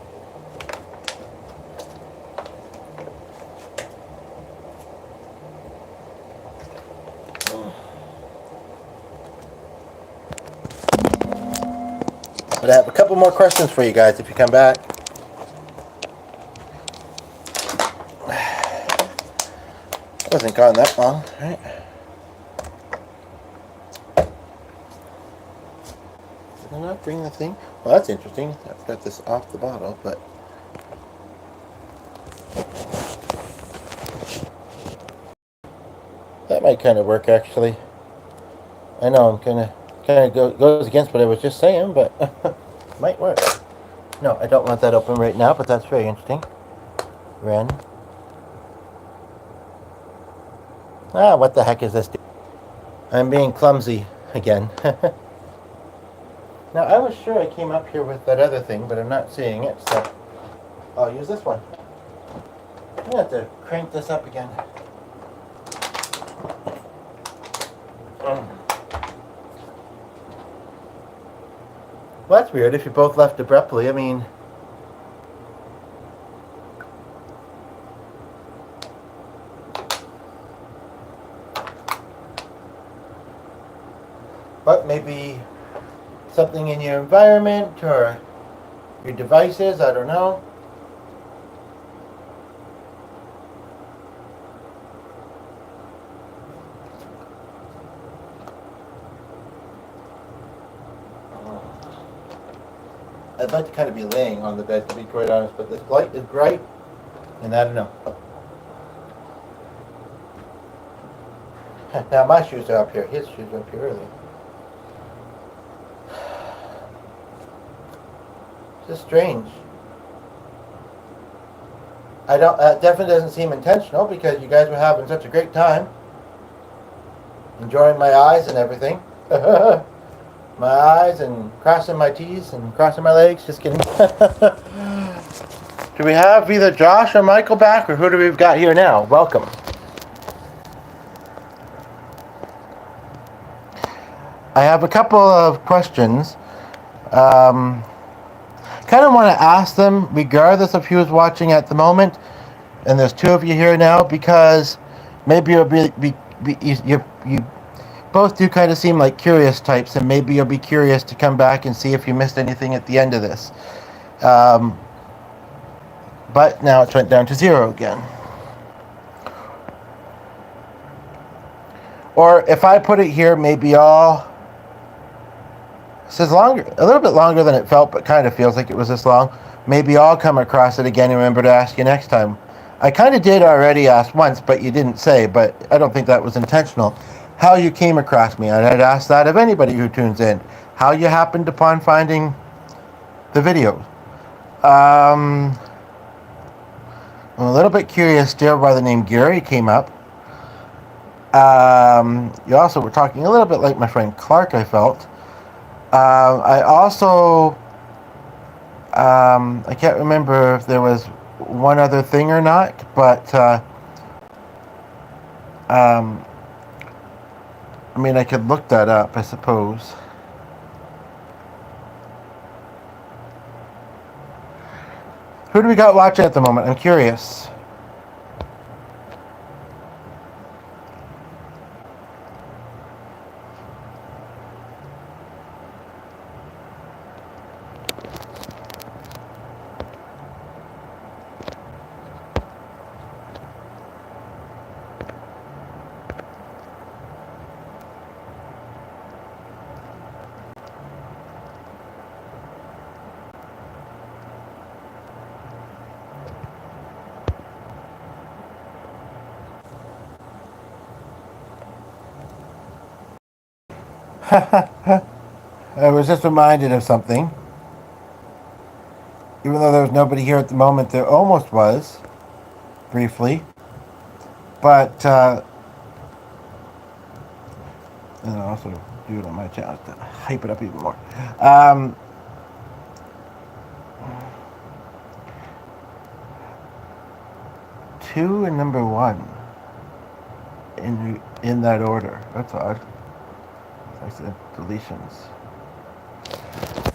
But I have a couple more questions for you guys if you come back. Wasn't gone that long, right? Did I not bring the thing? Well, that's interesting. I've got this off the bottle, but that might kind of work actually. I know I'm kind of goes against what I was just saying, but might work. No, I don't want that open right now, but that's very interesting. Ren. Ah, what the heck is this? I'm being clumsy again. Now, I was sure I came up here with that other thing, but I'm not seeing it, so I'll use this one. I'm going to have to crank this up again. Well, that's weird if you both left abruptly. I mean... But maybe something in your environment or your devices, I don't know. I'd like to kind of be laying on the bed, to be quite honest, but this light is bright, and I don't know. Now my shoes are up here. His shoes are up here early. It's just strange. I don't. It definitely doesn't seem intentional because you guys were having such a great time, enjoying my eyes and everything. My eyes and crossing my T's and crossing my legs. Just kidding. Do we have either Josh or Michael back, or who do we've got here now? Welcome. I have a couple of questions. Kind of want to ask them, regardless of who's watching at the moment. And there's two of you here now, because maybe you'll you both do kind of seem like curious types, and maybe you'll be curious to come back and see if you missed anything at the end of this. But now it's went down to 0 again. Or if I put it here, maybe this is longer, a little bit longer than it felt, but kind of feels like it was this long. Maybe I'll come across it again and remember to ask you next time. I kind of did already ask once, but you didn't say, but I don't think that was intentional. How you came across me, and I'd ask that of anybody who tunes in. How you happened upon finding the videos. I'm a little bit curious still why the name Gary came up. You also were talking a little bit like my friend Clark, I felt. I also, I can't remember if there was one other thing or not, but, I mean, I could look that up, I suppose. Who do we got watching at the moment? I'm curious. I was just reminded of something. Even though there was nobody here at the moment, there almost was, briefly. But, and I'll also do it on my channel to hype it up even more. 2 and number 1 in that order. That's odd. I said deletions.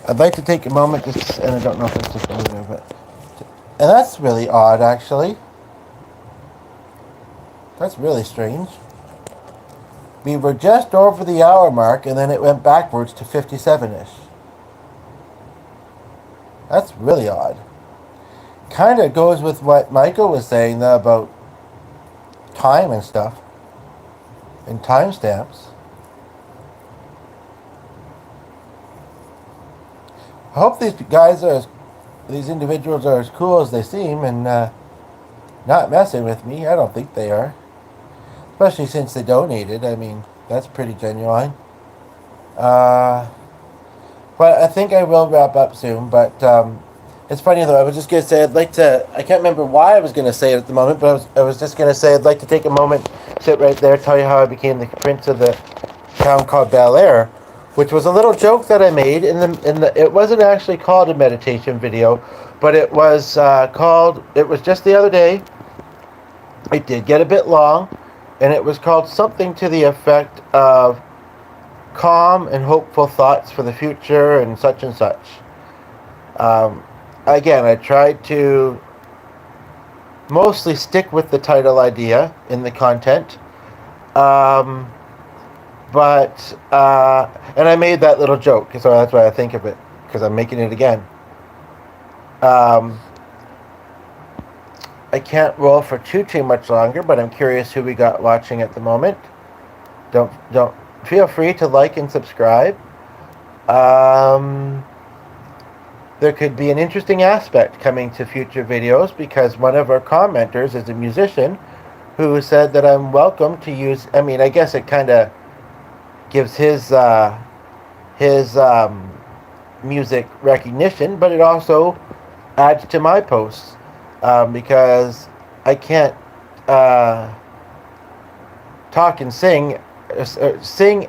I'd like to take a moment, just, and I don't know if it's just over there, but... And that's really odd, actually. That's really strange. We were just over the hour mark, and then it went backwards to 57-ish. That's really odd. Kind of goes with what Michael was saying, though, about time and stuff and timestamps. I hope these individuals are as cool as they seem and not messing with me. I don't think they are, especially since they donated. I mean, that's pretty genuine. But I think I will wrap up soon. But it's funny though. I was just gonna say I'd like to. I can't remember why I was gonna say it at the moment, but I was just gonna say I'd like to take a moment, sit right there, tell you how I became the prince of the town called Bel Air, which was a little joke that I made in the. It wasn't actually called a meditation video, but it was called. It was just the other day. It did get a bit long, and it was called something to the effect of calm and hopeful thoughts for the future and such and such. Again, I tried to mostly stick with the title idea in the content, and I made that little joke, so that's why I think of it, because I'm making it again. I can't roll for too much longer, but I'm curious who we got watching at the moment. Don't feel free to like and subscribe. There could be an interesting aspect coming to future videos because one of our commenters is a musician who said that I'm welcome to use. I mean, I guess it kind of gives his music recognition, but it also adds to my posts because I can't talk and sing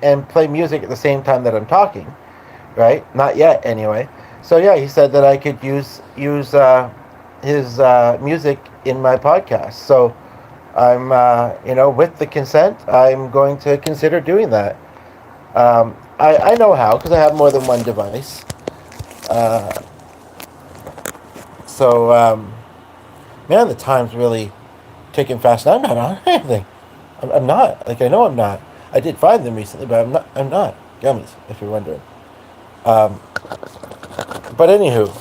and play music at the same time that I'm talking, right? Not yet, anyway. So yeah, he said that I could use his music in my podcast. So I'm, with the consent, I'm going to consider doing that. I know how because I have more than one device. Man, the time's really ticking fast. I'm not on anything. I'm not. Like, I know I'm not. I did find them recently, but I'm not. Gummies, if you're wondering. But anywho.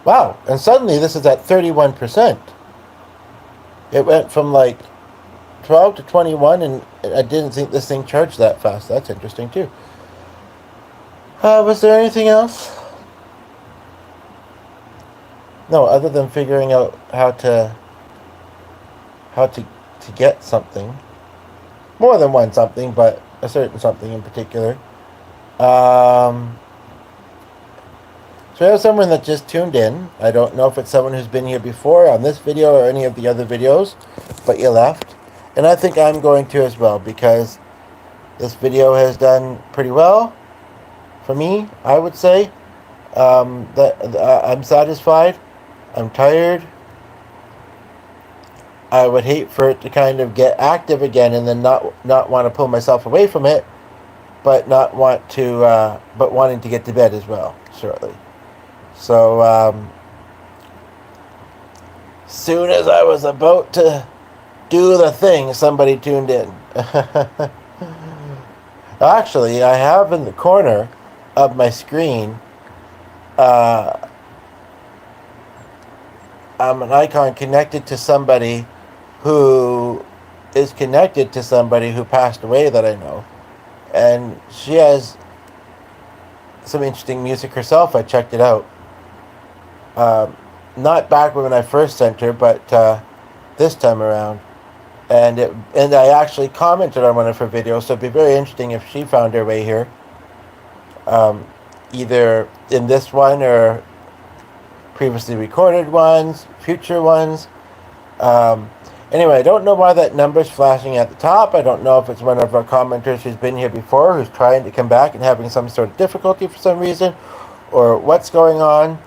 Wow, and suddenly this is at 31%. It went from like 12 to 21, and I didn't think this thing charged that fast. That's interesting too. Was there anything else? No, other than figuring out how to get something. More than one something, but a certain something in particular. So I have someone that just tuned in. I don't know if it's someone who's been here before on this video or any of the other videos, but you left. And I think I'm going to as well because this video has done pretty well for me, I would say. I'm satisfied. I'm tired. I would hate for it to kind of get active again and then not want to pull myself away from it, but wanting to get to bed as well shortly. So soon as I was about to do the thing, somebody tuned in. Actually, I have in the corner of my screen an icon connected to somebody who is connected to somebody who passed away that I know. And she has some interesting music herself. I checked it out. Not back when I first sent her, but this time around. And I actually commented on one of her videos, so it'd be very interesting if she found her way here. Either in this one or previously recorded ones, future ones. Anyway, I don't know why that number's flashing at the top. I don't know if it's one of our commenters who's been here before, who's trying to come back and having some sort of difficulty for some reason, or what's going on,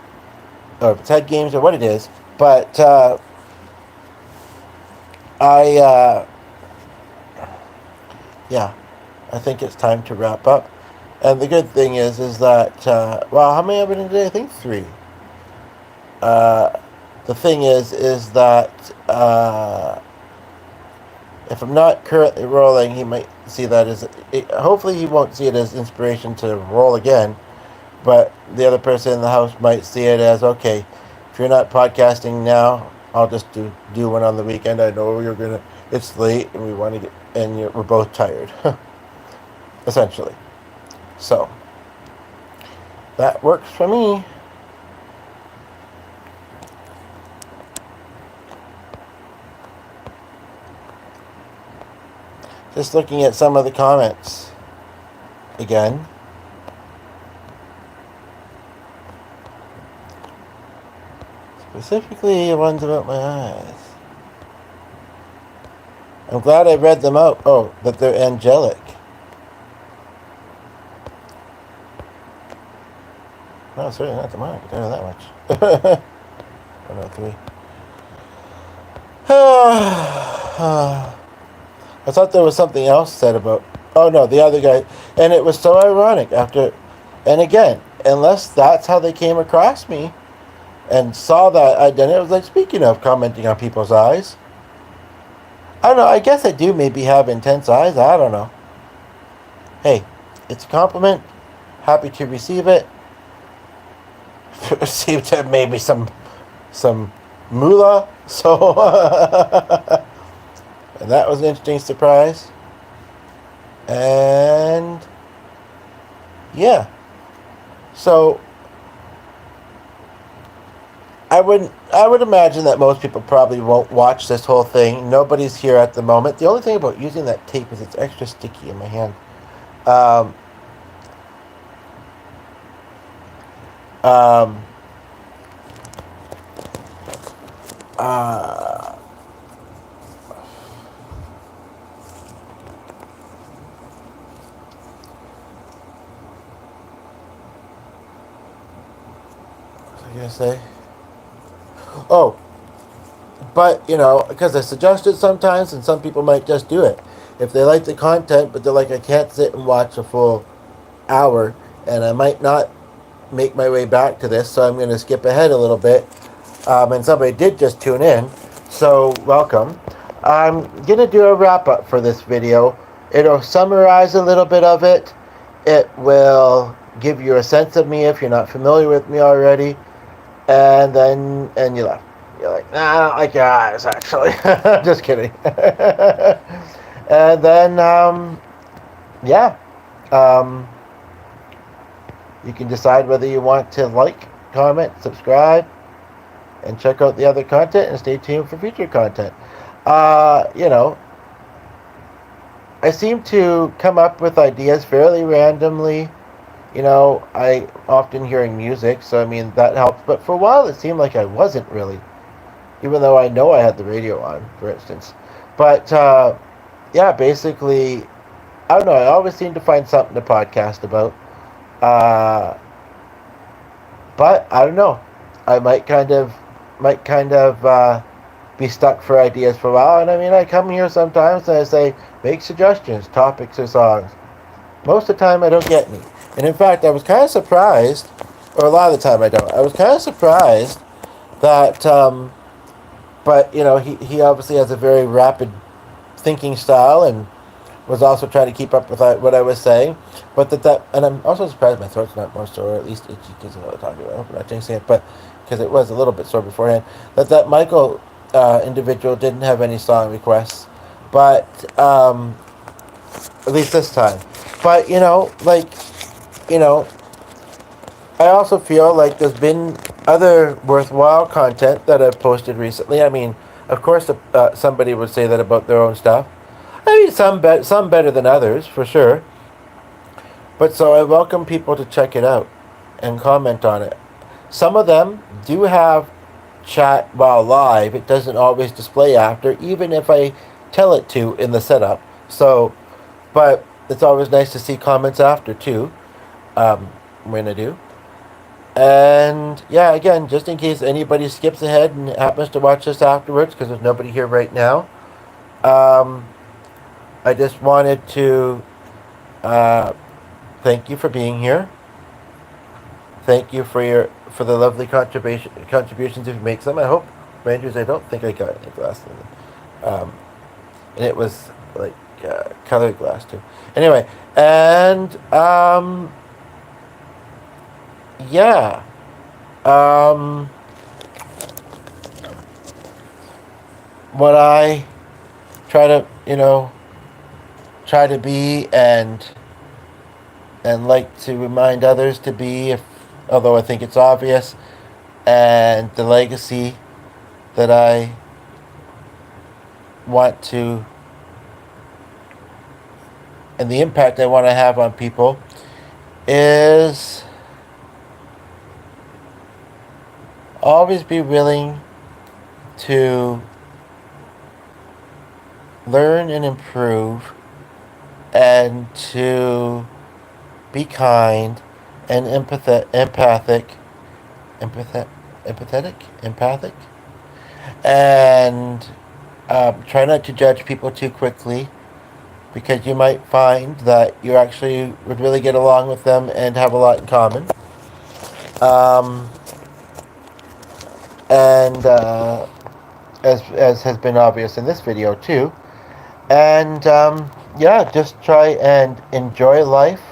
or if it's head games or what it is. But I think it's time to wrap up. And the good thing is that, how many have been in today? I think 3. The thing is that if I'm not currently rolling, he might see that as hopefully he won't see it as inspiration to roll again, but the other person in the house might see it as, okay, if you're not podcasting now, I'll just do one on the weekend. I know it's late and we want to get, and we're both tired, essentially. So that works for me. Just looking at some of the comments again. Specifically the ones about my eyes. I'm glad I read them out. Oh, that they're angelic. No, certainly not tomorrow. I can tell you that much. 103. I thought there was something else said about... Oh, no, the other guy. And it was so ironic after... And again, unless that's how they came across me and saw that identity, it was like, speaking of commenting on people's eyes. I don't know, I guess I do maybe have intense eyes. I don't know. Hey, it's a compliment. Happy to receive it. Received maybe some moolah. So... And that was an interesting surprise. And yeah. So I would imagine that most people probably won't watch this whole thing. Nobody's here at the moment. The only thing about using that tape is it's extra sticky in my hand. Say, oh, but because I suggest it sometimes, and some people might just do it if they like the content, but they're like, I can't sit and watch a full hour, and I might not make my way back to this, so I'm going to skip ahead a little bit. And somebody did just tune in, so welcome. I'm going to do a wrap up for this video. It'll summarize a little bit of it. It will give you a sense of me if you're not familiar with me already. And you left. You're like, nah, I don't like your eyes, actually. Just kidding. And then, you can decide whether you want to like, comment, subscribe, and check out the other content, and stay tuned for future content. I seem to come up with ideas fairly randomly. I often hearing music, so I mean that helps. But for a while, it seemed like I wasn't really, even though I know I had the radio on, for instance. But basically, I don't know. I always seem to find something to podcast about. But I don't know. I might kind of be stuck for ideas for a while. And I mean, I come here sometimes and I say, make suggestions, topics, or songs. Most of the time, I don't get any. And in fact, I was kind of surprised, or a lot of the time I don't. I was kind of surprised that, but he obviously has a very rapid thinking style and was also trying to keep up with what I was saying. But and I'm also surprised my throat's not more sore, or at least itchy, because of what I'm talking about. I hope I'm not jinxing it, but because it was a little bit sore beforehand. That Michael individual didn't have any song requests, but at least this time. But I also feel like there's been other worthwhile content that I've posted recently. I mean, of course, somebody would say that about their own stuff. I mean, some better than others, for sure. But so I welcome people to check it out and comment on it. Some of them do have chat while live. It doesn't always display after, even if I tell it to in the setup. So, but it's always nice to see comments after, too. When I do. And yeah, again, just in case anybody skips ahead and happens to watch this afterwards, because there's nobody here right now, I just wanted to thank you for being here. Thank you for the lovely contributions if you make some. I hope, Rangers, I don't think I got any last and it was like colored glass too. Anyway, and yeah, um, what I try to try to be and like to remind others to be, if although I think it's obvious, and the legacy that I want to and the impact I want to have on people is always be willing to learn and improve and to be kind and empathic, and try not to judge people too quickly, because you might find that you actually would really get along with them and have a lot in common. Um, and as has been obvious in this video too. And yeah, just try and enjoy life.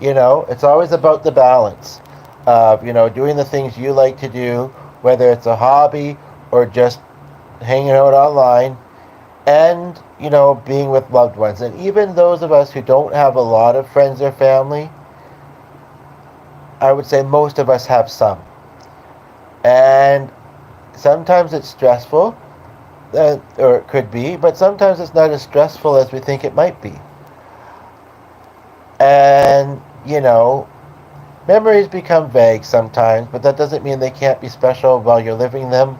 It's always about the balance of doing the things you like to do, whether it's a hobby or just hanging out online, and being with loved ones. And even those of us who don't have a lot of friends or family, I would say most of us have some. And sometimes it's stressful, or it could be, but sometimes it's not as stressful as we think it might be. And, memories become vague sometimes, but that doesn't mean they can't be special while you're living them,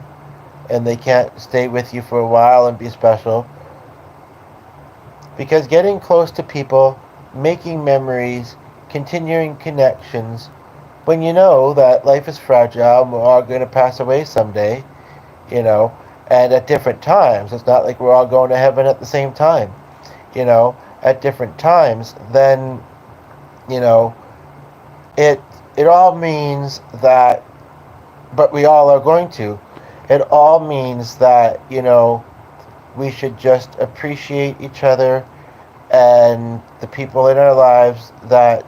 and they can't stay with you for a while and be special. Because getting close to people, making memories, continuing connections, when you know that life is fragile and we're all going to pass away someday, and at different times. It's not like we're all going to heaven at the same time, at different times. Then, it all means that, but we all are going to. It all means that, we should just appreciate each other and the people in our lives that,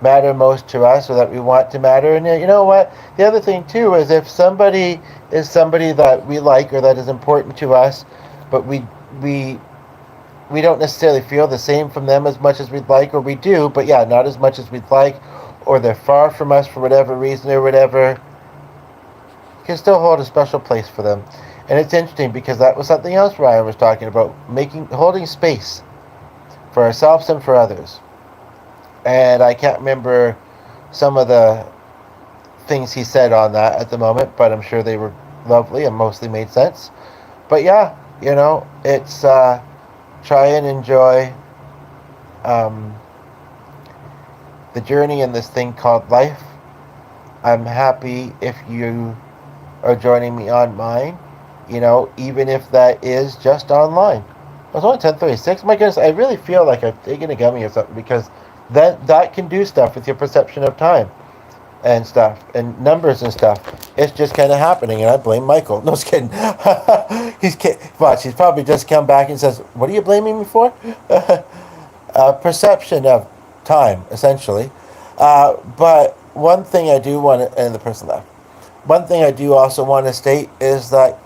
matter most to us, or that we want to matter. And you know what? The other thing too is, if somebody is somebody that we like or that is important to us, but we don't necessarily feel the same from them as much as we'd like, or we do, but yeah, not as much as we'd like, or they're far from us for whatever reason or whatever, you can still hold a special place for them. And it's interesting because that was something else Ryan was talking about, holding space for ourselves and for others. And I can't remember some of the things he said on that at the moment, but I'm sure they were lovely and mostly made sense. But yeah, it's try and enjoy the journey in this thing called life. I'm happy if you are joining me on mine, even if that is just online. It's only 10:36. My goodness, I really feel like I've taken a gummy or something, because that can do stuff with your perception of time and stuff and numbers and stuff. It's just kind of happening, and I blame Michael. No, just kidding. Watch, he's probably just come back and says, "What are you blaming me for?" Perception of time, essentially. But one thing I do want to, and the person left. One thing I do also want to state is that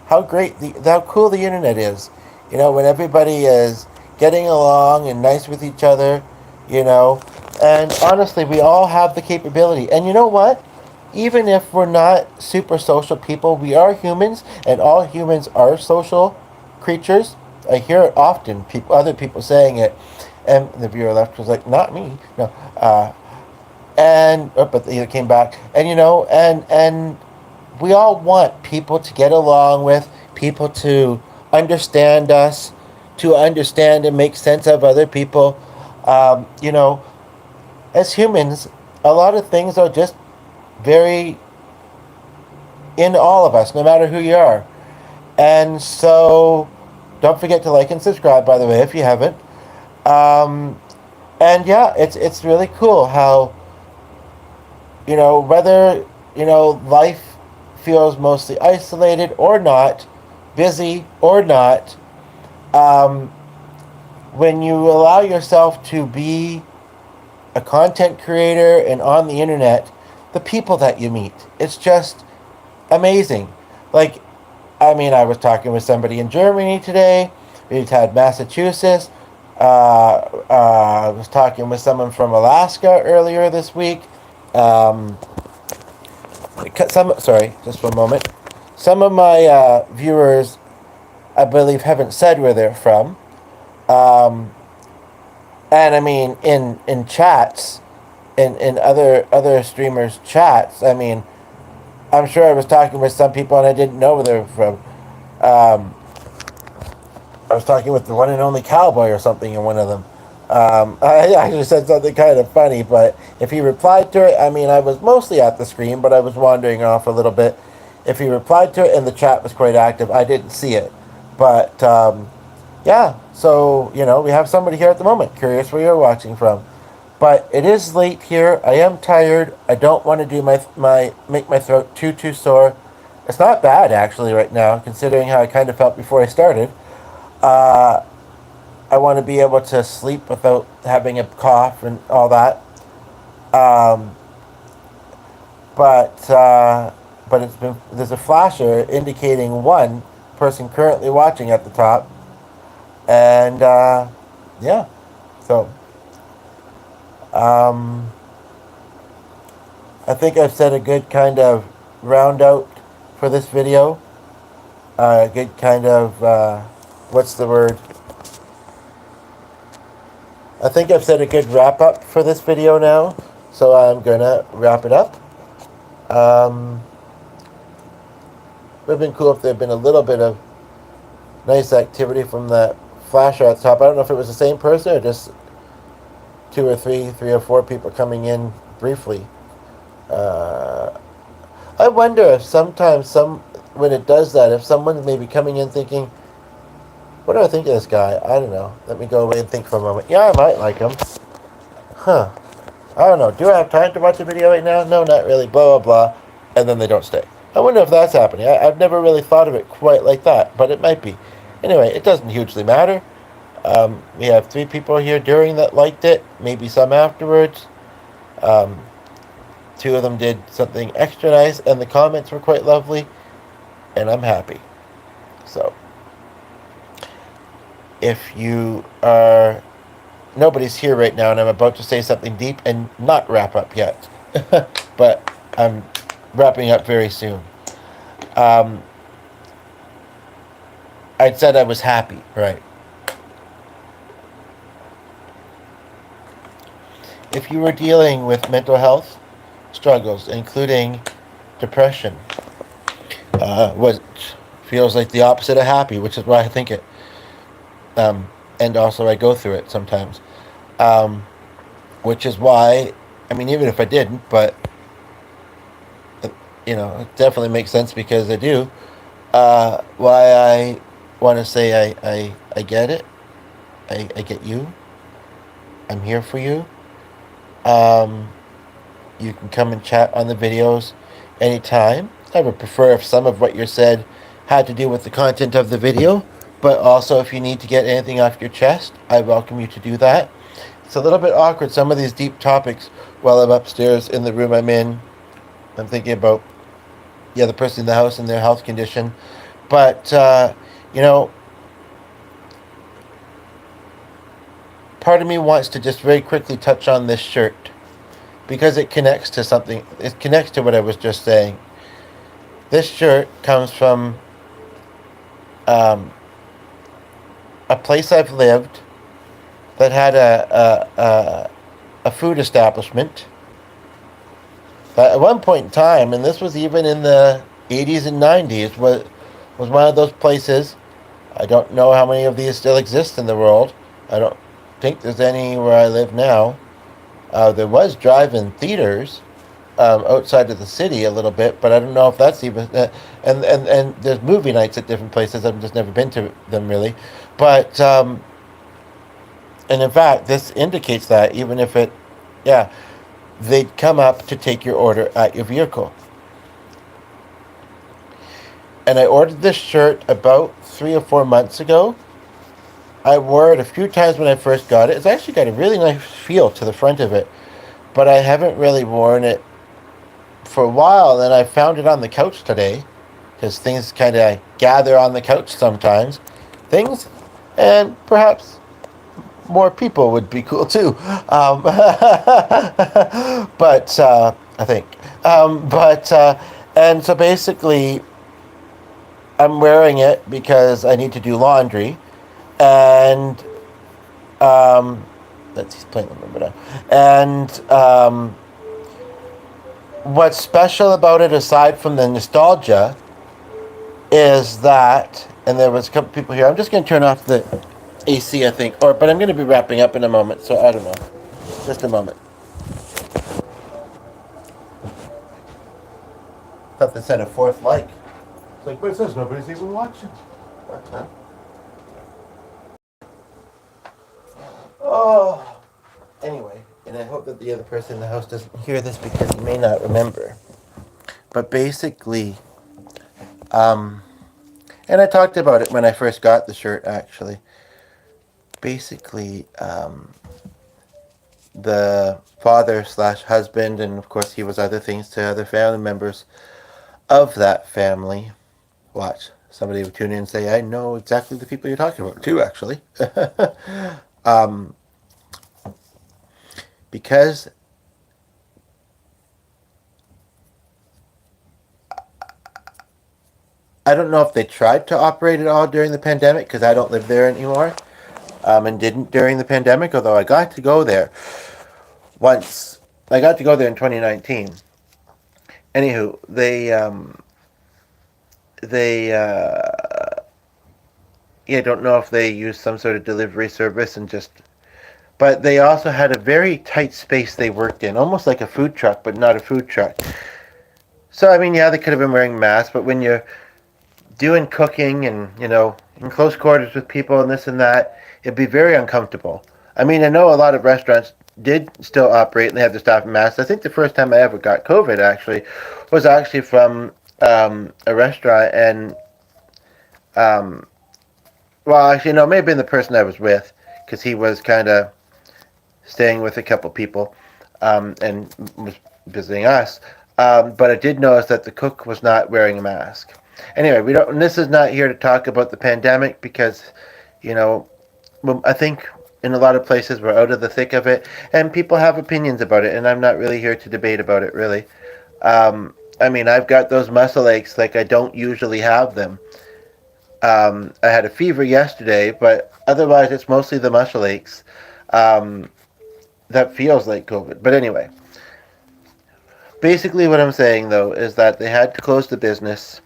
how great how cool the internet is. When everybody is getting along and nice with each other. And honestly, we all have the capability. And you know what? Even if we're not super social people, we are humans, and all humans are social creatures. I hear it often, other people saying it, and the viewer left was like, "Not me, no." But he came back, and and we all want people to get along with, people to understand us, to understand and make sense of other people. As humans, a lot of things are just very in all of us, no matter who you are. And so, don't forget to like and subscribe, by the way, if you haven't. And yeah, it's really cool how, whether, life feels mostly isolated or not, busy or not, When you allow yourself to be a content creator and on the internet, the people that you meet, it's just amazing. Like, I mean, I was talking with somebody in Germany today. We've had Massachusetts. I was talking with someone from Alaska earlier this week. Um, sorry, just one moment. Some of my viewers, I believe, haven't said where they're from. Um, and I mean, in chats, in other streamers' chats, I mean, I'm sure I was talking with some people and I didn't know where they were from. Um, I was talking with the one and only Cowboy or something in one of them. I actually said something kind of funny, but if he replied to it, I mean, I was mostly at the screen, but I was wandering off a little bit. If he replied to it and the chat was quite active, I didn't see it. But, yeah, so, we have somebody here at the moment. Curious where you're watching from. But it is late here. I am tired. I don't want to do make my throat too sore. It's not bad, actually, right now, considering how I kind of felt before I started. I want to be able to sleep without having a cough and all that. Um, but there's a flasher indicating one person currently watching at the top, and yeah, so I think I've said a good kind of round out for this video. A good kind of what's the word? I think I've said a good wrap up for this video now, so I'm gonna wrap it up. It would have been cool if there had been a little bit of nice activity from that flasher at the top. I don't know if it was the same person or just three or four people coming in briefly. I wonder if sometimes when it does that, if someone's maybe coming in thinking, what do I think of this guy? I don't know. Let me go away and think for a moment. Yeah, I might like him. Huh. I don't know. Do I have time to watch a video right now? No, not really. Blah, blah, blah. And then they don't stay. I wonder if that's happening. I've never really thought of it quite like that, but it might be. Anyway, it doesn't hugely matter. We have 3 people here during that liked it. Maybe some afterwards. 2 of them did something extra nice, and the comments were quite lovely. And I'm happy. So, if you are... Nobody's here right now, and I'm about to say something deep and not wrap up yet. But I'm wrapping up very soon. I said I was happy, right? If you were dealing with mental health struggles, including depression, what feels like the opposite of happy, which is why I think it, and also I go through it sometimes, which is why, I mean, even if I didn't, but, it definitely makes sense because I do, why I want to say I get it, I get you, I'm here for you. You can come and chat on the videos anytime. I would prefer if some of what you said had to do with the content of the video, but also if you need to get anything off your chest, I welcome you to do that. It's a little bit awkward, some of these deep topics, while I'm upstairs in the room I'm in. I'm thinking about, the person in the house and their health condition. But, part of me wants to just very quickly touch on this shirt, because it connects to something. It connects to what I was just saying. This shirt comes from a place I've lived that had a food establishment. But at one point in time, and this was even in the 80s and 90s, was one of those places. I don't know how many of these still exist in the world. I don't think there's any where I live now. There was drive-in theaters outside of the city a little bit, but I don't know if that's even... and there's movie nights at different places. I've just never been to them, really. But, and in fact, this indicates that, even if it... Yeah, they'd come up to take your order at your vehicle. And I ordered this shirt about 3 or 4 months ago. I wore it a few times when I first got it. It's actually got a really nice feel to the front of it, but I haven't really worn it for a while. And I found it on the couch today because things kind of gather on the couch sometimes. Things, and perhaps more people would be cool too. But I think, but and so basically, I'm wearing it because I need to do laundry, and um, that's he's playing the number now. And what's special about it, aside from the nostalgia, is that, and there was a couple people here. I'm just going to turn off the AC, I think, but I'm going to be wrapping up in a moment, so I don't know. Just a moment. Thought they said a fourth like. It's like, but it says nobody's even watching. What, huh? Oh. Anyway, and I hope that the other person in the house doesn't hear this because he may not remember. But basically, and I talked about it when I first got the shirt, actually. Basically, the father slash husband, and of course he was other things to other family members of that family. Watch. Somebody would tune in and say, I know exactly the people you're talking about, too, actually. um, because I don't know if they tried to operate it all during the pandemic, because I don't live there anymore, and didn't during the pandemic, although I got to go there once. I got to go there in 2019. Anywho, they yeah, don't know if they used some sort of delivery service and just, but they also had a very tight space they worked in, almost like a food truck, but not a food truck. So I mean, yeah, they could have been wearing masks, but when you're doing cooking and in close quarters with people and this and that, it'd be very uncomfortable. I mean, I know a lot of restaurants did still operate and they have the staff in masks. I think the first time I ever got COVID actually was actually from a restaurant, and um, well, actually, no, it may have been the person I was with, because he was kind of staying with a couple people and was visiting us. But I did notice that the cook was not wearing a mask. Anyway, we don't. And this is not here to talk about the pandemic because, you know, I think in a lot of places we're out of the thick of it, and people have opinions about it, and I'm not really here to debate about it, really. I mean, I've got those muscle aches like I don't usually have them. I had a fever yesterday, but otherwise it's mostly the muscle aches. Um, that feels like COVID. But anyway, basically what I'm saying though is that they had to close the business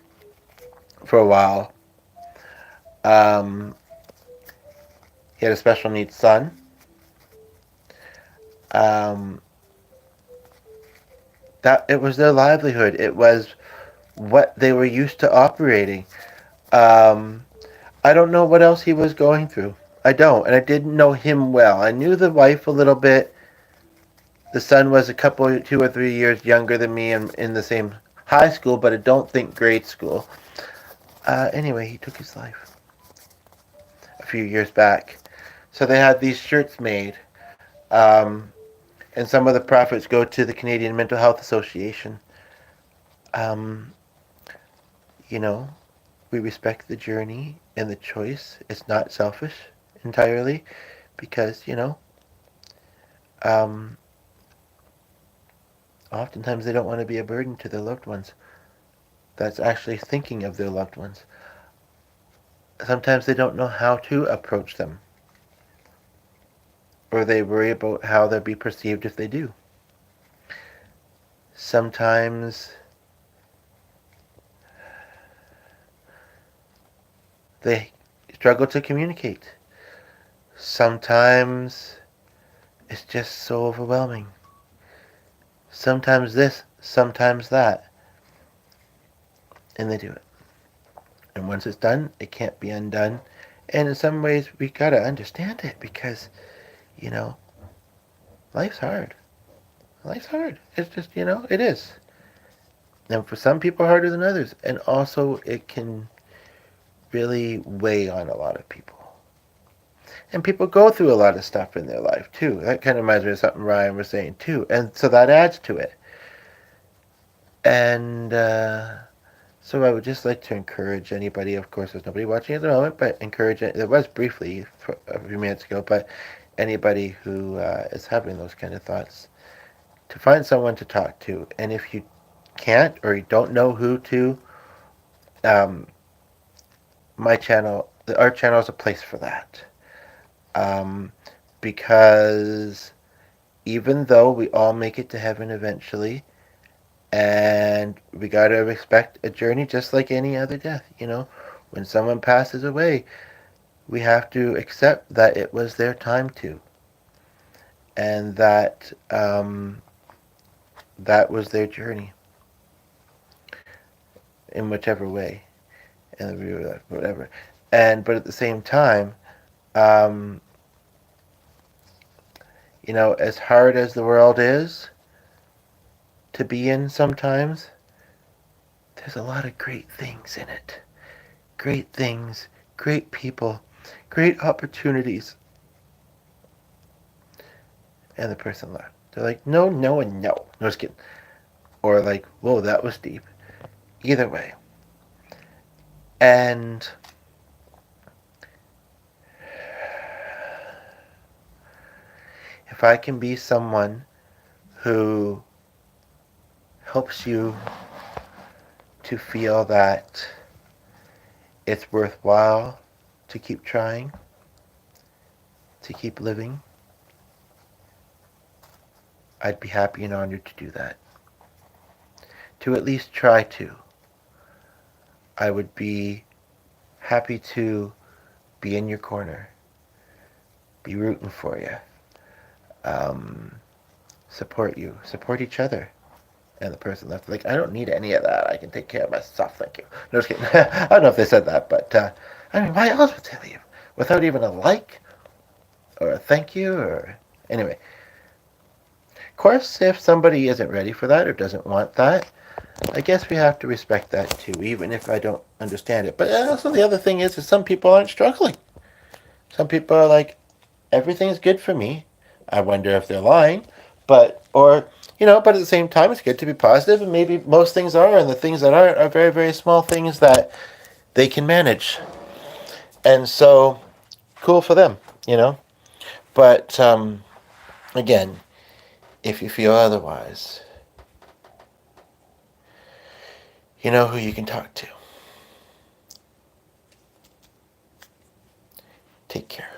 for a while. Um, he had a special needs son. Um, that it was their livelihood. It was what they were used to operating. Um, I don't know what else he was going through. I don't, and I didn't know him well. I knew the wife a little bit. The son was a couple, 2 or 3 years younger than me, and in the same high school, but I don't think grade school. Anyway, he took his life a few years back. So they had these shirts made, um, and some of the profits go to the Canadian Mental Health Association. Um, you know, we respect the journey and the choice. It's not selfish entirely, because um, oftentimes they don't want to be a burden to their loved ones. That's actually thinking of their loved ones. Sometimes they don't know how to approach them, or they worry about how they'll be perceived if they do. Sometimes they struggle to communicate. Sometimes it's just so overwhelming. Sometimes this, sometimes that, and they do it. And once it's done, it can't be undone. And in some ways, we gotta understand it because, you know, life's hard. Life's hard. It's just, it is. And for some people, harder than others. And also, it can really weigh on a lot of people. And people go through a lot of stuff in their life too. That kind of reminds me of something Ryan was saying too. And so that adds to it. And so I would just like to encourage anybody, of course there's nobody watching at the moment, but encourage it. There was briefly a few minutes ago, but anybody who is having those kind of thoughts, to find someone to talk to. And if you can't or you don't know who to, um, our channel is a place for that. Um, because even though we all make it to heaven eventually, and we gotta respect a journey just like any other death, when someone passes away, we have to accept that it was their time to, and that that was their journey in whichever way, and whatever. But at the same time, um, as hard as the world is to be in sometimes, there's a lot of great things in it. Great things, great people, great opportunities. And the person laughed. They're like, no, no, and no. No, just kidding. Or like, whoa, that was deep. Either way. And if I can be someone who helps you to feel that it's worthwhile to keep trying, to keep living, I'd be happy and honored to do that. To at least try to. I would be happy to be in your corner, be rooting for you, support you, support each other. And the person left, like, I don't need any of that. I can take care of myself, thank you. No, just kidding. I don't know if they said that, but I mean, why else would they leave? Without even a like or a thank you or anyway. Of course, if somebody isn't ready for that or doesn't want that, I guess we have to respect that too, even if I don't understand it. But also the other thing is some people aren't struggling. Some people are like, everything's good for me. I wonder if they're lying, but at the same time, it's good to be positive, and maybe most things are, and the things that aren't are very, very small things that they can manage. And so, cool for them. But again, if you feel otherwise, you know who you can talk to. Take care.